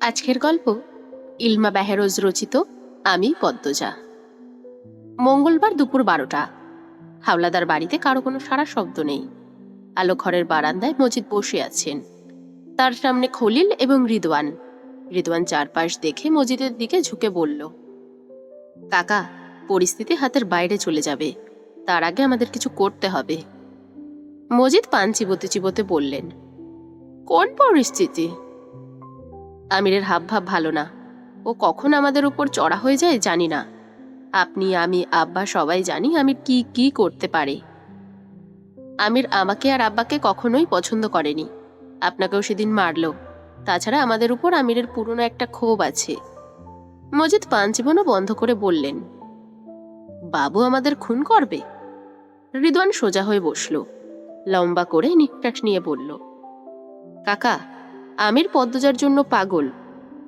আজকের গল্প ইলমা বেহেরোজ রচিত আমি পদ্মজা। মঙ্গলবার দুপুর 12টা। হাওলাদার বাড়িতে কারো কোনো সারা শব্দ নেই। আলো ঘরের বারান্দায় মজিদ বসে আছেন, তার সামনে খলিল এবং রিদওয়ান। রিদওয়ান চারপাশ দেখে মজিদের দিকে ঝুঁকে বলল, কাকা, পরিস্থিতি হাতের বাইরে চলে যাবে, তার আগে আমাদের কিছু করতে হবে। মজিদ পান চিবোতে চিবোতে বললেন, কোন পরিস্থিতি? আমিরের হাবভাব ভালো না, ও কখন আমাদের উপর চড়া হয়ে যায় জানি না। আপনি, আমি, আব্বা সবাই জানি আমির কি কি করতে পারে। আমির আমাকে আর আব্বাকে কখনোই পছন্দ করেনি, আপনাকেও সেদিন মারলো। তাছাড়া আমাদের উপর আমিরের পুরনো একটা ক্ষোভ আছে। মজিদ পান চিবানো বন্ধ করে বললেন, বাবু আমাদের খুন করবে? রিদওয়ান সোজা হয়ে বসল, লম্বা করে নিঃশ্বাস নিয়ে বলল, কাকা, আমির পদ্মজার জন্য পাগল।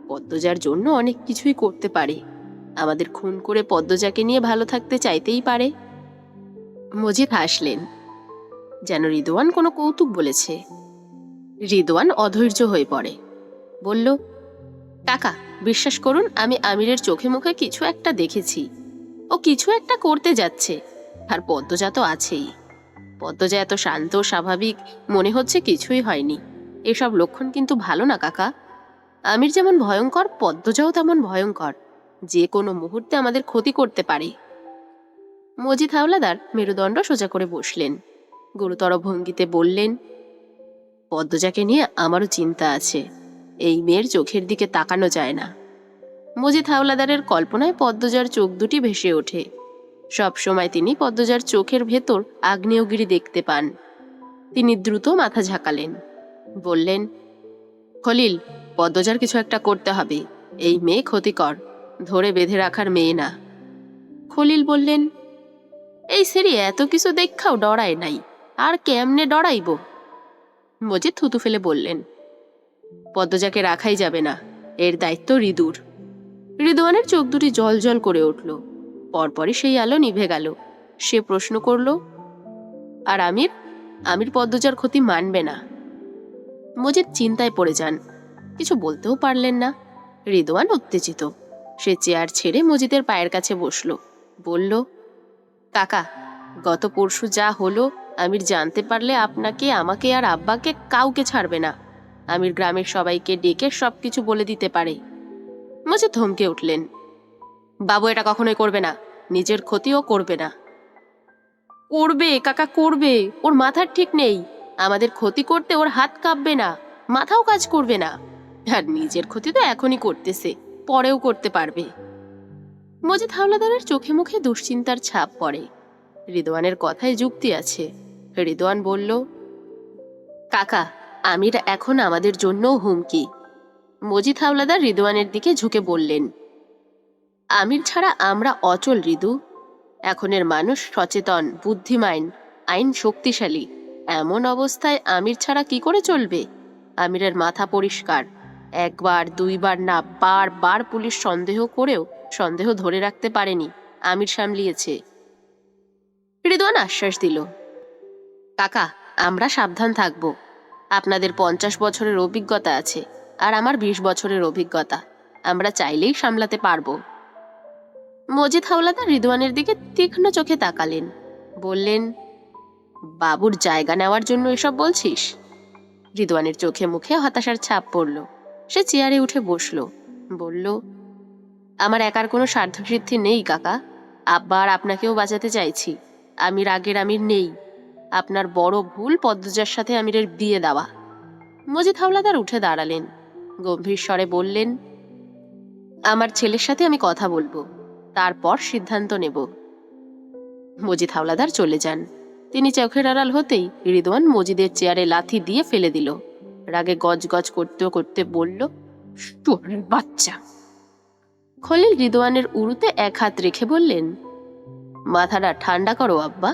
পদ্মজার জন্য অনেক কিছুই করতে পারে। আমাদের খুন করে পদ্মজাকে নিয়ে ভালো থাকতে চাইতেই পারে। মজিদ হাসলেন, যেন রিদওয়ান কোনো কৌতুক বলেছে। রিদওয়ান অধৈর্য হয়ে পড়ে, বলল, কাকা, বিশ্বাস করুন, আমি আমিরের চোখে মুখে কিছু একটা দেখেছি। ও কিছু একটা করতে যাচ্ছে। আর পদ্মজা তো আছেই। পদ্মজা এত শান্ত স্বাভাবিক, মনে হচ্ছে কিছুই হয়নি। এসব লক্ষণ কিন্তু ভালো না কাকা। আমির যেমন ভয়ঙ্কর, পদ্মজাও তেমন ভয়ঙ্কর। যে কোনো মুহূর্তে আমাদের ক্ষতি করতে পারে। মজিদ হাওলাদার মেরুদণ্ড সোজা করে বসলেন, গুরুতর ভঙ্গিতে বললেন, পদ্মজাকে নিয়ে আমারও চিন্তা আছে। এই মেয়ের চোখের দিকে তাকানো যায় না। মজিদ হাওলাদারের কল্পনায় পদ্মজার চোখ দুটি ভেসে ওঠে। সব সময় তিনি পদ্মজার চোখের ভেতর আগ্নেয়গিরি দেখতে পান। তিনি দ্রুত মাথা ঝাঁকালেন, বললেন, খলিল, পদ্মজার কিছু একটা করতে হবে। এই মেয়ে ক্ষতিকর, ধরে বেঁধে রাখার মেয়ে না। খলিল বললেন, এই সেরি এত কিছু দেখাও ডরায় নাই, আর কেমনে ডরাইব? মজিদ থুতু ফেলে বললেন, পদ্মজাকে রাখাই যাবে না, এর দায়িত্ব রিদুর। রিদওয়ানের চোখ দুটি জল জল করে উঠল। পরপরই সেই আলো নিভে গেল। সে প্রশ্ন করল, আর আমির? আমির পদ্মজার ক্ষতি মানবে না। মজিদ চিন্তায় পড়ে যান, কিছু বলতেও পারলেন না। রিদওয়ান উত্তেজিত। সে চেয়ার ছেড়ে মজিদের পায়ের কাছে বসল, বলল, কাকা, গত পরশু যা হলো, আমির জানতে পারলে আপনাকে, আমাকে আর আব্বাকে কাউকে ছাড়বে না। আমির গ্রামের সবাইকে ডেকে সবকিছু বলে দিতে পারে। মজিদ ধমকে উঠলেন, বাবু এটা কখনোই করবে না, নিজের ক্ষতিও করবে না। করবে কাকা, করবে। ওর মাথার ঠিক নেই। আমাদের ক্ষতি করতে ওর হাত কাঁপবে না, মাথাও কাজ করবে না। আর নিজের ক্ষতি তো এখনই করতেছে, পরেও করতে পারবে। মজিদ হাওলাদারের চোখে মুখে দুশ্চিন্তার ছাপ পড়ে। রিদওয়ানের কথায় যুক্তি আছে। রিদওয়ান বলল, কাকা, আমির এখন আমাদের জন্যও হুমকি। মজিদ হাওলাদার রিদওয়ানের দিকে ঝুঁকে বললেন, আমির ছাড়া আমরা অচল রিদু। এখনের মানুষ সচেতন, বুদ্ধিমান, আইন শক্তিশালী। এমন অবস্থায় আমির ছাড়া কি করে চলবে? আমিরের মাথা পরিষ্কার। একবার দুইবার না, বারবার পুলিশ সন্দেহ করেও সন্দেহ ধরে রাখতে পারেনি। আমির সামলিয়েছে। রিদওয়ান আশ্বাস দিল, কাকা, আমরা সাবধান থাকব। আপনাদের 50 বছরের অভিজ্ঞতা আছে, আর আমার 20 বছরের অভিজ্ঞতা। আমরা চাইলেই সামলাতে পারবো। মজিদ হাওলাদার রিদওয়ানের দিকে তীক্ষ্ণ চোখে তাকালেন, বললেন, বাবুর জায়গা নেওয়ার জন্য এসব বলছিস? রিদওয়ানের চোখে মুখে হতাশার ছাপ পড়ল। সে চেয়ারে উঠে বসল, বলল, আমার একার কোনো স্বার্থসিদ্ধি নেই কাকা। আব্বা আর আপনাকেও বাঁচাতে চাইছি। আমির আগের আমির নেই। আপনার বড় ভুল পদ্মজার সাথে আমিরের বিয়ে দেওয়া। মজিদ হাওলাদার উঠে দাঁড়ালেন, গম্ভীর স্বরে বললেন, আমার ছেলের সাথে আমি কথা বলবো, তারপর সিদ্ধান্ত নেব। মজিদ হাওলাদার চলে যান। তিনি চোখের আড়াল হতেই রিদওয়ান মজিদের চেয়ারে লাথি দিয়ে ফেলে দিল। রাগে গজ গজ করতে করতে বলল, শুয়োরের বাচ্চা। খলিল রিদওয়ানের উরুতে এক হাত রেখে বললেন, মাথাটা ঠান্ডা করো আব্বা।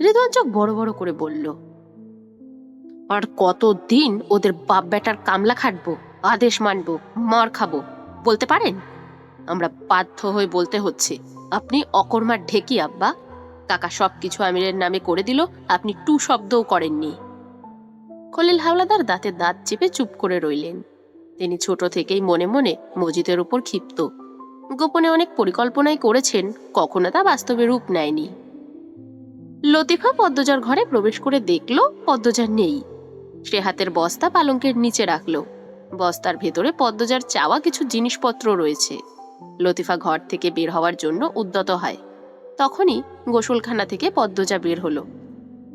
রিদওয়ান চোখ বড় বড় করে বলল, আর কতদিন ওদের বাপ বেটার কামলা খাটবো, আদেশ মানবো, মার খাবো? বলতে পারেন? আমরা বাধ্য হয়ে বলতে হচ্ছে, আপনি অকর্মার ঢেকি আব্বা। কাকা সবকিছু আমিরের নামে করে দিল, আপনি টু শব্দও করেননি। খলিল হাওলাদার দাঁতে দাঁত চেপে চুপ করে রইলেন। তিনি ছোট থেকেই মনে মনে মজিদের উপর ক্ষিপ্ত। গোপনে অনেক পরিকল্পনাই করেছেন, কখনো তা বাস্তবে রূপ নেয়নি। লতিফা পদ্মজার ঘরে প্রবেশ করে দেখল পদ্মজা নেই। সে হাতের বস্তা পালঙ্কের নিচে রাখলো। বস্তার ভেতরে পদ্মজার চাওয়া কিছু জিনিসপত্র রয়েছে। লতিফা ঘর থেকে বের হওয়ার জন্য উদ্যত হয়। তখনই গোসলখানা থেকে পদ্মজা বের হলো।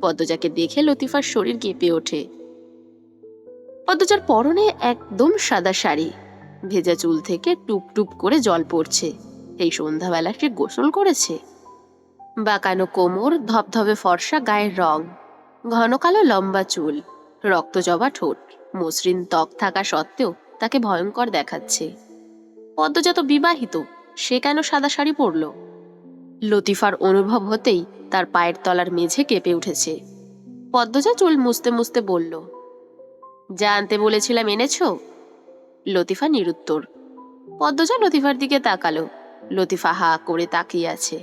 পদ্মজাকে দেখে লতিফার শরীর কেঁপে ওঠে। পদ্মজার পরনে একদম সাদা শাড়ি, ভেজা চুল থেকে টুপ টুপ করে জল পড়ছে। এই সন্ধ্যাবেলা সে গোসল করেছে। বাঁকানো কোমর, ধবধবে ফর্সা গায়ের রং, ঘন কালো লম্বা চুল, রক্তজবা ঠোঁট, মসৃণ ত্বক থাকা সত্ত্বেও তাকে ভয়ঙ্কর দেখাচ্ছে। পদ্মজা তো বিবাহিত, সে কেন সাদা শাড়ি পরল? লতিফার অনুভব হতেই তার পায়ের তলার মেঝে কেঁপে উঠেছে। পদ্মজা চুল মুছতে মুছতে বলল, যা আনতে বলেছিলাম এনেছো? লতিফা নিরুত্তর। পদ্মজা লতিফার দিকে তাকালো। লতিফা হা করে তাকিয়ে আছে।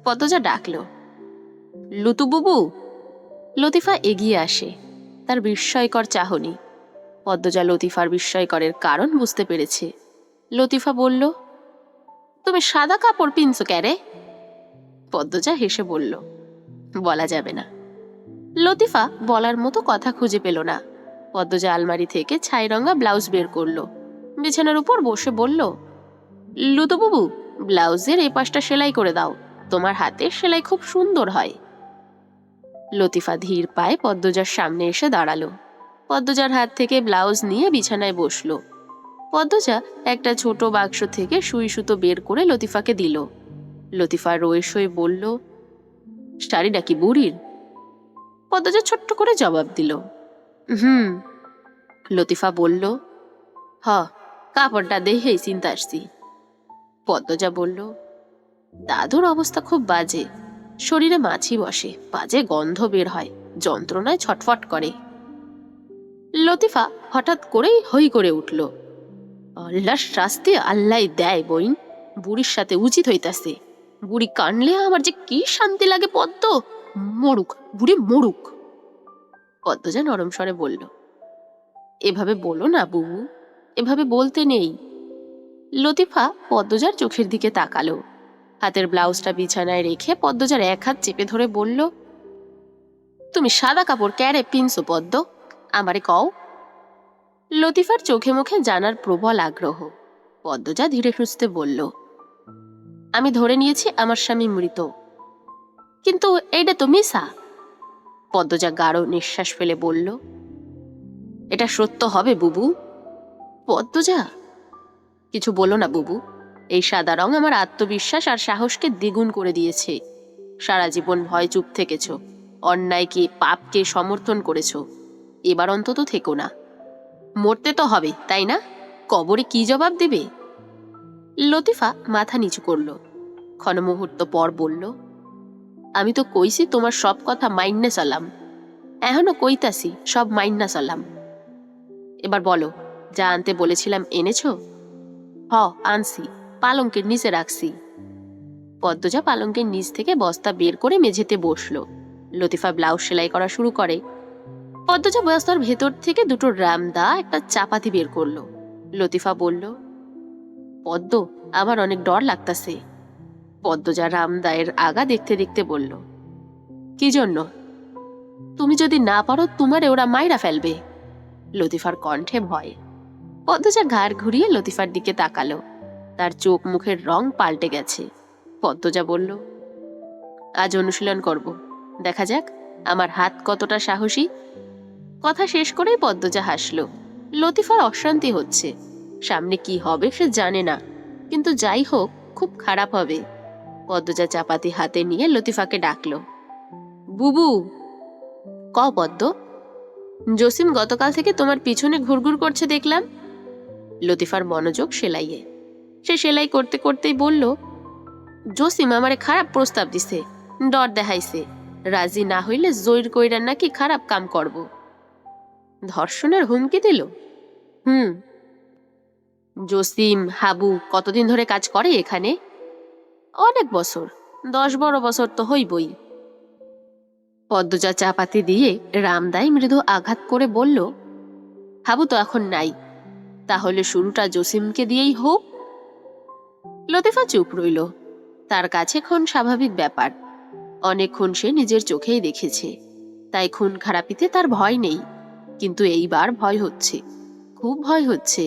পদ্মজা ডাকলো, লুতু বুবু। লতিফা এগিয়ে আসে। তার বিস্ময়কর চাহনি। পদ্মজা লতিফার বিস্ময়করের কারণ বুঝতে পেরেছে। লতিফা বলল, তুমি সাদা কাপড় পিনছো ক্যারে? পদ্মজা হেসে বলল, বলা যাবে না। লতিফা বলার মতো কথা খুঁজে পেল না। পদ্মজা আলমারি থেকে ছাই রঙা ব্লাউজ বের করলো। বিছানার উপর বসে বলল, লুতু বুবু, ব্লাউজের এই পাশটা সেলাই করে দাও, তোমার হাতের সেলাই খুব সুন্দর হয়। লতিফা ধীর পায়ে পদ্মজার সামনে এসে দাঁড়ালো। পদ্মজার হাত থেকে ব্লাউজ নিয়ে বিছানায় বসলো। পদ্মজা একটা ছোট বাক্স থেকে সুই সুতো বের করে লতিফাকে দিল। লতিফা রয়েস হয়ে বলল, শাড়িটা কি বুড়ির? পদ্মজা ছোট্ট করে জবাব দিল, হুম। লতিফা বলল, হ, কাপড়টা দেখেই চিন্তা আসছি। পদ্মজা বলল, দাদুর অবস্থা খুব বাজে, শরীরে মাছি বসে, বাজে গন্ধ বের হয়, যন্ত্রণায় ছটফট করে। লতিফা হঠাৎ করেই হই করে উঠল, আল্লাহর শাস্তি আল্লাহ দেয় বইন, বুড়ির সাথে উচিত হইতাছে। বুড়ি কানলে আমার যে কি শান্তি লাগে পদ্ম, মরুক বুড়ি মরুক। পদ্মজা নরম স্বরে বলল, এভাবে বলো না বুবু, এভাবে বলতে নেই। লতিফা পদ্মজার চোখের দিকে তাকালো। হাতের ব্লাউজটা বিছানায় রেখে পদ্মজার এক হাত চেপে ধরে বলল, তুমি সাদা কাপড় ক্যারে পিনছো পদ্ম, আমারে কও। লতিফার চোখে মুখে জানার প্রবল আগ্রহ। পদ্মজা ধীরে সুস্থে বলল, আমি ধরে নিয়েছি আমার স্বামী মৃত, কিন্তু এইটা তো মিশা। পদ্মজা গাঢ় নিঃশ্বাস ফেলে বলল, এটা সত্য হবে বুবু? পদ্মজা, কিছু বলো না বুবু, এই সাদা রং আমার আত্মবিশ্বাস আর সাহসকে দ্বিগুণ করে দিয়েছে। সারা জীবন ভয় চুপ থেকেছ, অন্যায়কে পাপকে সমর্থন করেছ, এবার অন্তত থেকো না। মরতে তো হবে তাই না? কবরে কি জবাব দেবে? লতিফা মাথা নিচু করল। ক্ষণমুহূর্ত পর বলল, আমি তো কইছি তোমার সব কথা মাইন্নে চলাম, এখনো কইতাছি সব মাইন্না চলাম। এবার বলো, যা আনতে বলেছিলাম এনেছো? হ, আনছি, পালঙ্কের নিচে রাখছি। পদ্মজা পালঙ্কের নিচ থেকে বস্তা বের করে মেঝেতে বসলো। লতিফা ব্লাউজ সেলাই করা শুরু করে। পদ্মজা বস্তার ভেতর থেকে দুটো রামদা, একটা চাপাতি বের করলো। লতিফা বলল, পদ্ম, আমার অনেক ডর লাগতাছে। পদ্মজা রামদায়ের আগা দেখতে দেখতে বলল, কি জন্য? তুমি যদি না পারো তোমারে ওরা মাইরা ফেলবে। লতিফার কণ্ঠে ভয়। পদ্মজা ঘাড় ঘুরিয়ে লতিফার দিকে তাকালো। তার চোখ মুখের রং পাল্টে গেছে। পদ্মজা বলল, আজ অনুশীলন করব, দেখা যাক আমার হাত কতটা সাহসী। কথা শেষ করেই পদ্মজা হাসল। লতিফার অশান্তি হচ্ছে, সামনে কি হবে সে জানে না, কিন্তু যাই হোক খুব খারাপ হবে। পদ্মজা চাপাতি হাতে নিয়ে লতিফাকে ডাকলো, বুবু। ক পদ্ম? জসিম গতকাল থেকে তোমার পিছনে ঘুরঘুর করছে দেখলাম। লতিফার মনোযোগ সেলাইয়ে। সে সেলাই করতে করতেই বলল, জসিম আমারে খারাপ প্রস্তাব দিছে, ডর দেখাইছে, রাজি না হইলে জৈর কইরা নাকি খারাপ কাম করব। ধর্ষণের হুমকি দিল? হুম। জসিম হাবু কতদিন ধরে কাজ করে এখানে? অনেক বছর, 10-12 বছর তো হইবই। পদ্মজা চাপাতি দিয়ে রামদাই মৃদু আঘাত করে বলল, হাবু তো এখন নাই, তাহলে শুরুটা জসিমকে দিয়েই হোক। লতিফা চুপ রইল। তার কাছে খুন স্বাভাবিক ব্যাপার। অনেক খুন সে নিজের চোখেই দেখেছে, তাই খুন খারাপিতে তার ভয় নেই। কিন্তু এইবার ভয় হচ্ছে, খুব ভয় হচ্ছে।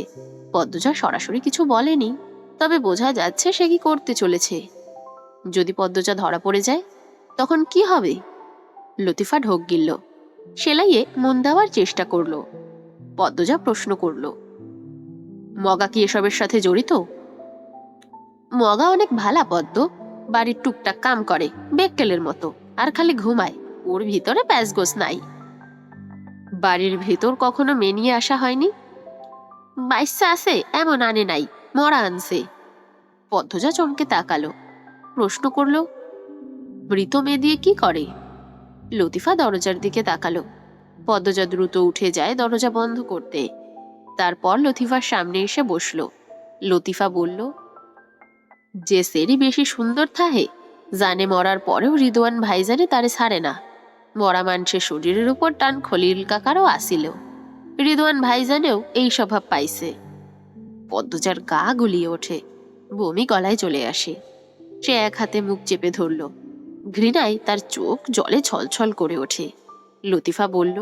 পদ্মজা সরাসরি কিছু বলেনি, তবে বোঝা যাচ্ছে সে কি করতে চলেছে। যদি পদ্মজা ধরা পড়ে যায় তখন কি হবে? লতিফা ঢোক গিলল, সেলাইয়ে মন দেওয়ার চেষ্টা করলো। পদ্মজা প্রশ্ন করল, মগা কি এসবের সাথে জড়িত? মগা অনেক ভালা পদ্ম, বাড়ির টুকটাক কাম করে বেক্কেলের মতো, আর খালি ঘুমায়। ওর ভিতরে প্যাচগোছ নাই। বাড়ির ভেতর কখনো মেনিয়ে আসা হয়নি? বাইসা আছে এমন আনে নাই, মরা আনছে। পদ্মজা চমকে তাকালো, প্রশ্ন করল, মৃত মেয়ে দিয়ে কি করে? লতিফা দরজার দিকে তাকালো। পদ্মজা দ্রুত উঠে যায় দরজা বন্ধ করতে। তারপর লতিফার সামনে এসে বসলো। লতিফা বলল, যে সেরি বেশি সুন্দর থাহে, জানে মরার পরেও রিদওয়ান ভাইজানে তারে ছাড়ে না। মরা মানুষের শরীরের উপর টান খলিল কাকারও আসিল। রিদওয়ান ভাইজানেও এই স্বভাব পাইছে। পদ্মজার গা গুলিয়ে ওঠে, বমি গলায় চলে আসে। সে এক হাতে মুখ চেপে ধরল, ঘৃণায় তার চোখ জলে ছলছল করে ওঠে। লতিফা বলল,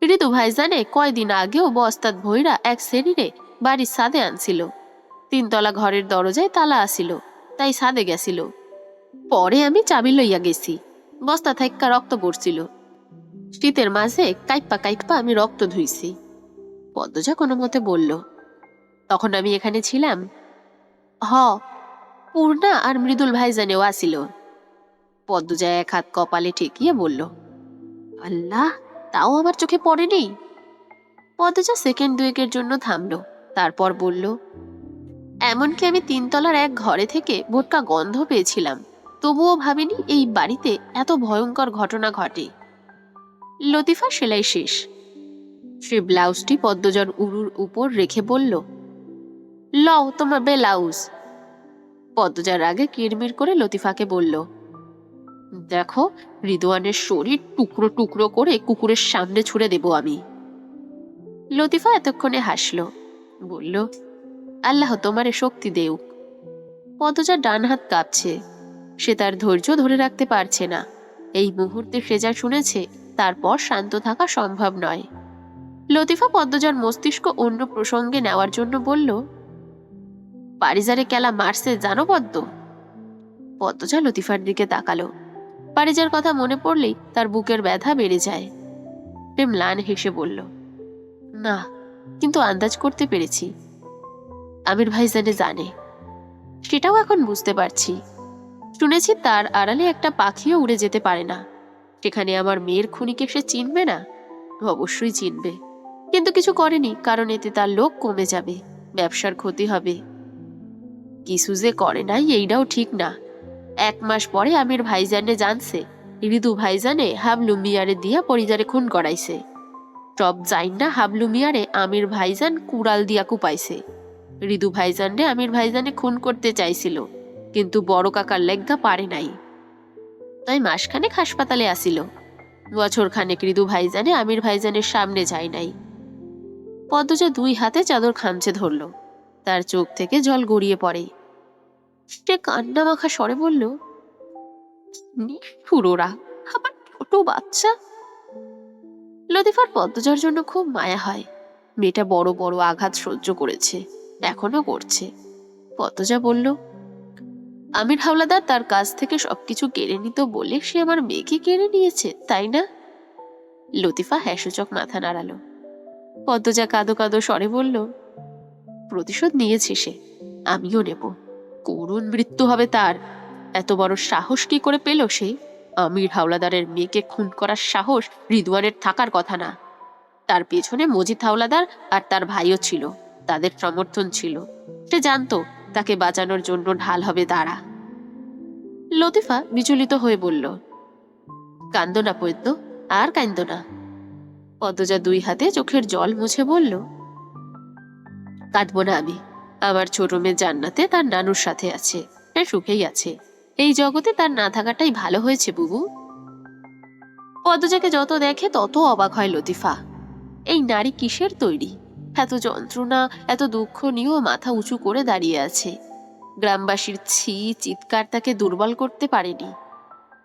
ঋতু ভাইজানে কয়দিন আগেও বস্তাত ভৈরা এক শরীরে বাড়ির ছাদে আনছিল। 3 তলা ঘরের দরজায় তালা আসিল, তাই ছাদে গেছিল। পরে আমি চাবি লইয়া গেছি, বস্তা থাইক্কা রক্ত পড়ছিল। শীতের মাঝে কাইপ্পা কাইপ্পা আমি রক্ত ধুইছি। পদ্মজা কোনো মতে বলল, তখন আমি এখানে ছিলাম। হ, পূর্ণা আর মৃদুল ভাইজানেও আসিল। পদ্মজা এক হাত কপালে ঠেকিয়ে বলল, আল্লাহ, তাও আমার চোখে পড়েনি। পদ্মজা সেকেন্ড 2 জন্য থামলো, তারপর বলল, এমনকি আমি 3 তলার এক ঘরে থেকে বোটকা গন্ধ পেয়েছিলাম, তবুও ভাবিনি এই বাড়িতে এত ভয়ঙ্কর ঘটনা ঘটে। লতিফা সেলাই শেষ। সে ব্লাউজটি পদ্মজার উরুর উপর রেখে বলল, লও তোমার ব্লাউজ। পদ্মজার আগে কিরমির করে লতিফাকে বলল, দেখো, রিদওয়ানের শরীর টুকরো টুকরো করে কুকুরের সামনে ছুঁড়ে দেব আমি। লতিফা এতক্ষণে হাসল, বলল, আল্লাহ তোমারে শক্তি দেউক। পদ্মজার ডান হাত কাঁপছে, সে তার ধৈর্য ধরে রাখতে পারছে না। এই মুহূর্তে সে যা শুনেছে তারপর শান্ত থাকা সম্ভব নয়। লতিফা পদ্মজার মস্তিষ্ক অন্য প্রসঙ্গে নেওয়ার জন্য বলল, পারিজারে কেলা মারছে জানো পদ্ম? পদ্মজা লতিফার দিকে তাকালো। পারিজার কথা মনে পড়লেই তার বুকের ব্যথা বেড়ে যায়। সে ম্লান হেসে বলল, না, কিন্তু আন্দাজ করতে পেরেছি। আমির ভাইজানে জানে, সেটাও এখন বুঝতে পারছি। শুনেছি তার আড়ালে একটা পাখিও উড়ে যেতে পারে না। সেখানে আমার মেয়ের খুনিকে সে চিনবে না? অবশ্যই চিনবে, কিন্তু কিছু করেনি, কারণ এতে তার লোক কমে যাবে, ব্যবসার ক্ষতি হবে। কিছু যে করে নাই এইটাও ঠিক না। 1 মাস পরে আমির ভাইজানে জানছে ঋতু ভাইজানে হাবলু মিয়ারে দিয়া পরিজারে খুন করাইছে। সব যাইন না হাবলু মিয়ারে আমির ভাইজান কুড়াল দিয়া কুপাইছে। ঋতু ভাইজানে আমির ভাইজানে খুন করতে চাইছিল, কিন্তু বড় কাকার লেগা পারে নাই, তাই মাসখানেক হাসপাতালে আসিল। 1 বছর খানেক ঋতু ভাইজানে আমির ভাইজানের সামনে যায় নাই। পদ্মজা 2 হাতে চাদর খামচে ধরল, তার চোখ থেকে জল গড়িয়ে পড়ে। সে কান্না মাখা স্বরে বলল, নিষ্ঠুরোরা, আমার ছোট বাচ্চা। লতিফার পদ্মজার জন্য খুব মায়া হয়। মেয়েটা বড় বড় আঘাত সহ্য করেছে, এখনো করছে। পদ্মজা বলল, আমির হাওলাদার তার কাছ থেকে সবকিছু কেড়ে নিত বলে সে আমার মেয়েকে কেড়ে নিয়েছে, তাই না? লতিফা হ্যাসূচক মাথা নাড়ালো। পদ্মজা কাঁদো কাঁদো স্বরে বলল, প্রতিশোধ নিয়েছে সে, আমিও নেব। করুণ মৃত্যু হবে তার। এত বড় সাহস কি করে পেল সে? আমির হাওলাদারের মেয়েকে খুন করার সাহস রিদওয়ানের থাকার কথা না। তার পেছনে মজিদ হাওলাদার আর তার ভাইও ছিল, তাদের সমর্থন ছিল। সে জানতো তাকে বাঁচানোর জন্য ঢাল হবে তারা। লতিফা বিচলিত হয়ে বলল, কান্দো না পদ্ম, আর কান্দো না। পদ্মজা 2 হাতে চোখের জল মুছে বলল, কাঁদবো না আমি। আমার ছোট মেয়ে জান্নাতে তার নানুর সাথে আছে, সে সুখেই আছে। এই জগতে তার না থাকাটাই ভালো হয়েছে বুবু। পদ্মজাকে যত দেখে তত অবাক হয় লতিফা। এই নারী কিসের তৈরি? এত যন্ত্রণা, এত দুঃখ নিয়েও মাথা উঁচু করে দাঁড়িয়ে আছে। গ্রামবাসীর ছি চিৎকার তাকে দুর্বল করতে পারেনি।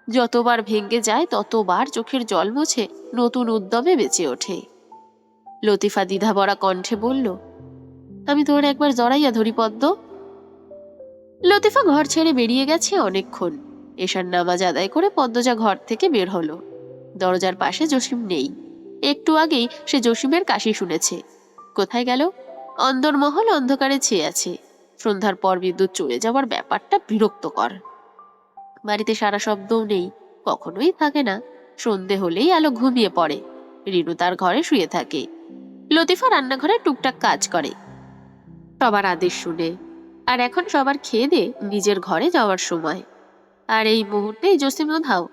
যতবার ভেঙে যায় ততবার চোখের জল মুছে নতুন উদ্যমে বেঁচে ওঠে। লতিফা দ্বিধাভরা কণ্ঠে বলল, আমি তোর একবার জড়াইয়া ধরি পদ্ম। লতিফা ঘর ছেড়ে বেরিয়ে গেছে অনেকক্ষণ। এশার নামাজ আদায় করে পদ্মজা ঘর থেকে বের হলো। দরজার পাশে জসিম নেই। একটু আগেই সে জসিমের কাশি শুনেছে। কোথায় গেল? অন্দরমহল অন্ধকারে ছেয়ে আছে। সন্ধ্যার পর বিদ্যুৎ চলে যাওয়ার ব্যাপারটা বিরক্তকর। বাড়িতে সারা শব্দও নেই, কখনোই থাকে না। সন্ধে হলেই আলো ঘুমিয়ে পড়ে। রিনু তার ঘরে শুয়ে থাকে। লতিফা রান্নাঘরে টুকটাক কাজ করে, সবার আদেশ শুনে। আর এখন সবার খেয়ে দিয়ে নিজের ঘরে যাওয়ার সময়। আর এই মুহূর্তেই জসিম উধাও।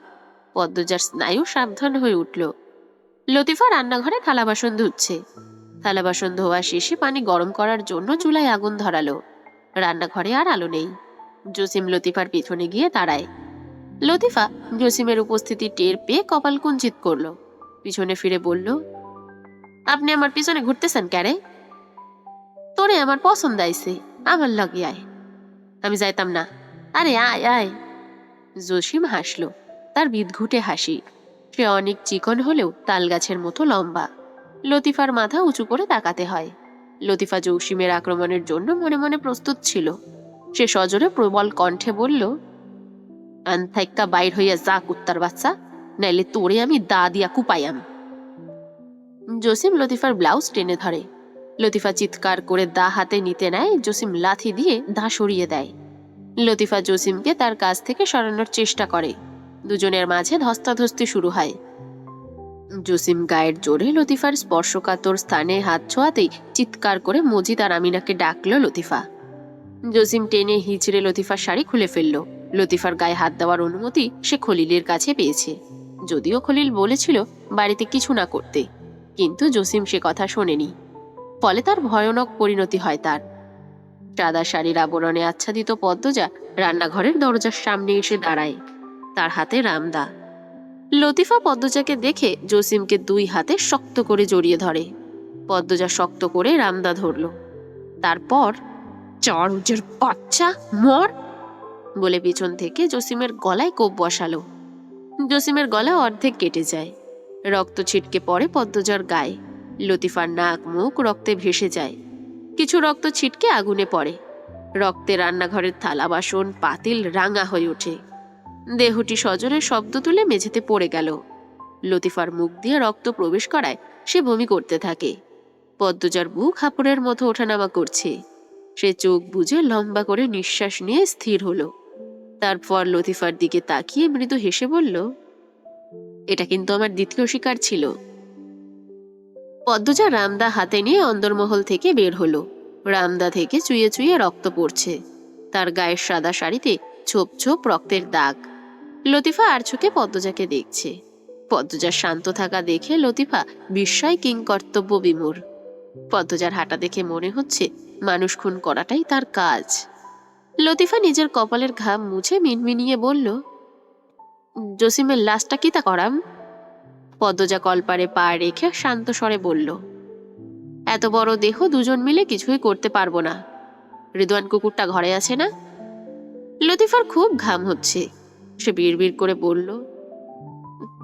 পদ্মজার স্নায়ু সাবধান হয়ে উঠল। লতিফা রান্নাঘরে থালা বাসন ধুচ্ছে। থালা বাসন ধোয়া শেষে পানি গরম করার জন্য চুলায় আগুন ধরালো। রান্নাঘরে আর আলো নেই। জসিম লতিফার পিছনে গিয়ে দাঁড়ায়। লতিফা জসিমের উপস্থিতি টের পেয়ে কপাল কুঞ্চিত করলো। পিছনে ফিরে বলল, আপনি আমার পিছনে ঘুরতেছেন ক্যারে? তোরে আমার পছন্দ আইছে, আমার লগে আয়। আমি যাইতাম না। আরে আয় আয়। জসিম হাসলো, তার বিদঘুটে হাসি। সে অনেক চিকন হলেও তাল গাছের মতো লম্বা। লতিফার মাথা উঁচু করে তাকাতে হয়। লতিফা জসিমের আক্রমণের জন্য মনে মনে প্রস্তুত ছিল। সে সজোরে প্রবল কণ্ঠে বলল, আনথাইক্কা বাইর হইয়া যা কুত্তার বাচ্চা, নাইলে তোরে আমি দা দিয়া কুপাইয়াম। জসিম লতিফার ব্লাউজ টেনে ধরে। লতিফা চিৎকার করে দা হাতে নিতে নেয়। জসিম লাথি দিয়ে দা সরিয়ে দেয়। লতিফা জসিমকে তার কাছ থেকে সরানোর চেষ্টা করে। দুজনের মাঝে ধস্তাধস্তি শুরু হয়। জসিম গায়ের জোরে লতিফার স্পর্শকাতর স্থানে হাত ছোঁয়াতেই চিৎকার করে মজিদ আর আমিনাকে ডাকলো লতিফা। জসিম টেনে হিচড়ে লতিফার শাড়ি খুলে ফেলল। লতিফার গায়ে হাত দেওয়ার অনুমতি সে খলিলের কাছে পেয়েছে। যদিও খলিল বলেছিল বাড়িতে কিছু না করতে, কিন্তু জসিম সে কথা শোনেনি। ফলে তার ভয়ানক পরিণতি হয় তার। সাদা শাড়ির আবরণে আচ্ছাদিত পদ্মজা রান্নাঘরের দরজার সামনে এসে দাঁড়ায়। তার হাতে রামদা। লতিফা পদ্মজাকে দেখে জসিমকে দুই হাতে শক্ত করে জড়িয়ে ধরে। পদ্মজা শক্ত করে রামদা ধরল। তারপর, চড়ের বাচ্চা মর বলে পিছন থেকে জসিমের গলায় কোপ বসালো। জসিমের গলা অর্ধেক কেটে যায়। রক্ত ছিটকে পড়ে পদ্মজার গায়ে। লতিফার নাক মুখ রক্তে ভেসে যায়। কিছু রক্ত ছিটকে আগুনে পড়ে। রক্তে রান্নাঘরের থালা বাসন পাতিল রাঙা হয়ে ওঠে। দেহটি সজোরে শব্দ তুলে মেঝেতে পড়ে গেল। লতিফার মুখ দিয়ে রক্ত প্রবেশ করায় সে বমি করতে থাকে। পদ্মজার বুক হাঁপুড়ের মতো ওঠানামা করছে। সে চোখ বুজে লম্বা করে নিঃশ্বাস নিয়ে স্থির হলো। তারপর লতিফার দিকে তাকিয়ে মৃদু হেসে বলল, এটা কিন্তু আমার দ্বিতীয় শিকার ছিল। পদ্মজা রামদা হাতে নিয়ে অন্দরমহল থেকে বের হলো। রামদা থেকে চুইয়ে চুইয়ে রক্ত পড়ছে। তার গায়ের সাদা শাড়িতে ছোপ ছোপ রক্তের দাগ। লতিফা আর চোখে পদ্মজাকে দেখছে। পদ্মজার শান্ত থাকা দেখে লতিফা বিস্ময় কিংকর্তব্য বিমূঢ়। পদ্মজার হাঁটা দেখে মনে হচ্ছে মানুষ খুন করাটাই তার কাজ। লতিফা নিজের কপালের ঘাম মুছে মিনমিনিয়ে বলল, জসিমের লাশটা কি তা করাম? পদ্মজা কলপারে পা রেখে শান্ত স্বরে বলল, এত বড় দেহ দুজন মিলে কিছুই করতে পারবো না। রিদওয়ান কুকুরটা ঘরে আছে না? লতিফার খুব ঘাম হচ্ছে। সে বিড়বিড় করে বলল,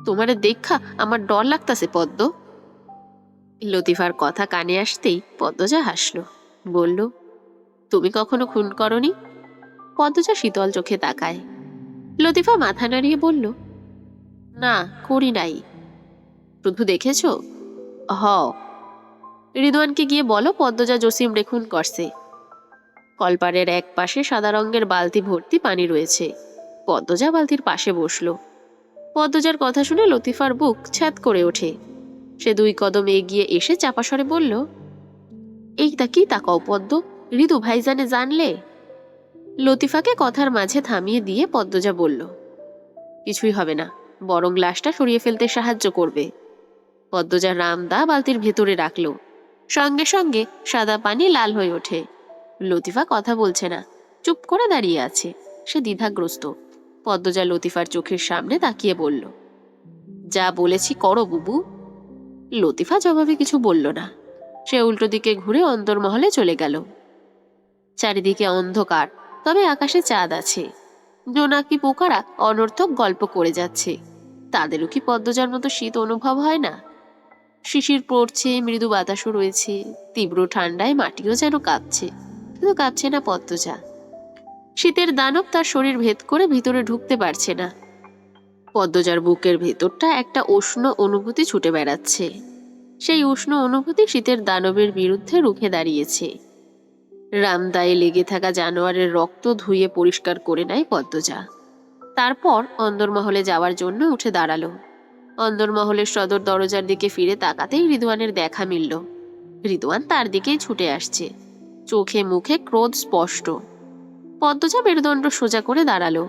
তোমারে দেখা আমার ডর লাগতাছে পদ্ম। লতিফার কথা কানে আসতেই পদ্মজা হাসলো, বলল, তুমি কখনো খুন করনি? পদ্মজা শীতল চোখে তাকায়। লতিফা মাথা নাড়িয়ে বলল, না, করি নাই। শুধু দেখেছ? হ। রিদওয়ানকে গিয়ে বলো পদ্মজা জসিম রে খুন করছে। কলপারের এক পাশে সাদা রঙের বালতি ভর্তি পানি রয়েছে। পদ্মজা বালতির পাশে বসলো। পদ্মজার কথা শুনে লতিফার বুক ছ্যাদ করে ওঠে। সে দুই কদম এগিয়ে এসে চাপা স্বরে বলল, এইটা কি তাকাও পদ্ম, ঋতু ভাইজানে জানলে? লতিফাকে কথার মাঝে থামিয়ে দিয়ে পদ্মজা বলল, কিছুই হবে না, বরং লাশটা সরিয়ে ফেলতে সাহায্য করবে। পদ্মজা রামদা বালতির ভেতরে রাখল। সঙ্গে সঙ্গে সাদা পানি লাল হয়ে ওঠে। লতিফা কথা বলছে না, চুপ করে দাঁড়িয়ে আছে। সে দ্বিধাগ্রস্ত। পদ্মজা লতিফার চোখের সামনে তাকিয়ে বলল, যা বলেছি করো বুবু। লতিফা জবাবে কিছু বলল না। সে উল্টো দিকে ঘুরে অন্দরমহলে চলে গেল। চারিদিকে অন্ধকার, তবে আকাশে চাঁদ আছে। জোনাকি পোকারা অনর্থক গল্প করে যাচ্ছে। তাদেরও কি পদ্মজার মতো শীত অনুভব হয় না? শিশির পড়ছে, মৃদু বাতাসও রয়েছে। তীব্র ঠান্ডায় মাটিও যেন কাঁপছে, শুধু কাঁপছে না পদ্মজা। শীতের দানব তার শরীর ভেদ করে ভিতরে ঢুকতে পারছে না। পদ্মজার বুকের ভেতরটা একটা উষ্ণ অনুভূতি ছুটে বেড়াচ্ছে। সেই উষ্ণ অনুভূতি শীতের দানবের বিরুদ্ধে রুখে দাঁড়িয়েছে। রামদায়ে লেগে থাকা জানোয়ারের রক্ত ধুয়ে পরিষ্কার করে নেয় পদ্মজা। তারপর অন্দরমহলে যাওয়ার জন্য উঠে দাঁড়ালো। অন্দরমহলের সদর দরজার দিকে ফিরে তাকাতেই রিদওয়ানের দেখা মিলল। রিদওয়ান তার দিকেই ছুটে আসছে, চোখে মুখে ক্রোধ স্পষ্ট। পদ্মজা মেরুদণ্ড সোজা করে দাঁড়ালো,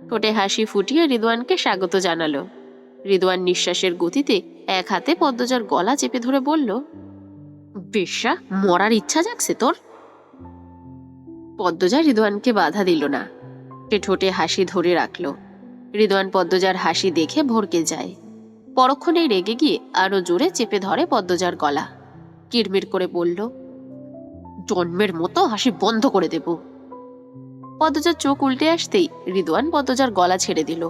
ঠোঁটে হাসি ফুটিয়ে রিদওয়ানকে স্বাগত জানালো। রিদওয়ান নিঃশ্বাসের গতিতে এক হাতে পদ্মজার গলা চেপে ধরে বলল, বেশ্যা, মরার ইচ্ছা জাগছে তোর? পদ্মজা রিদওয়ানকে বাধা দিল না। সে ঠোঁটে হাসি ধরে রাখল। রিদওয়ান পদ্মজার হাসি দেখে ভড়কে যায়। পরক্ষণেই রেগে গিয়ে আরো জোরে চেপে ধরে পদ্মজার গলা। কিরমির করে বলল, জন্মের মতো হাসি বন্ধ করে দেব। পদ্মজার চোখ উল্টে আসতেই রিদওয়ান পদ্মজার গলা ছেড়ে দিল।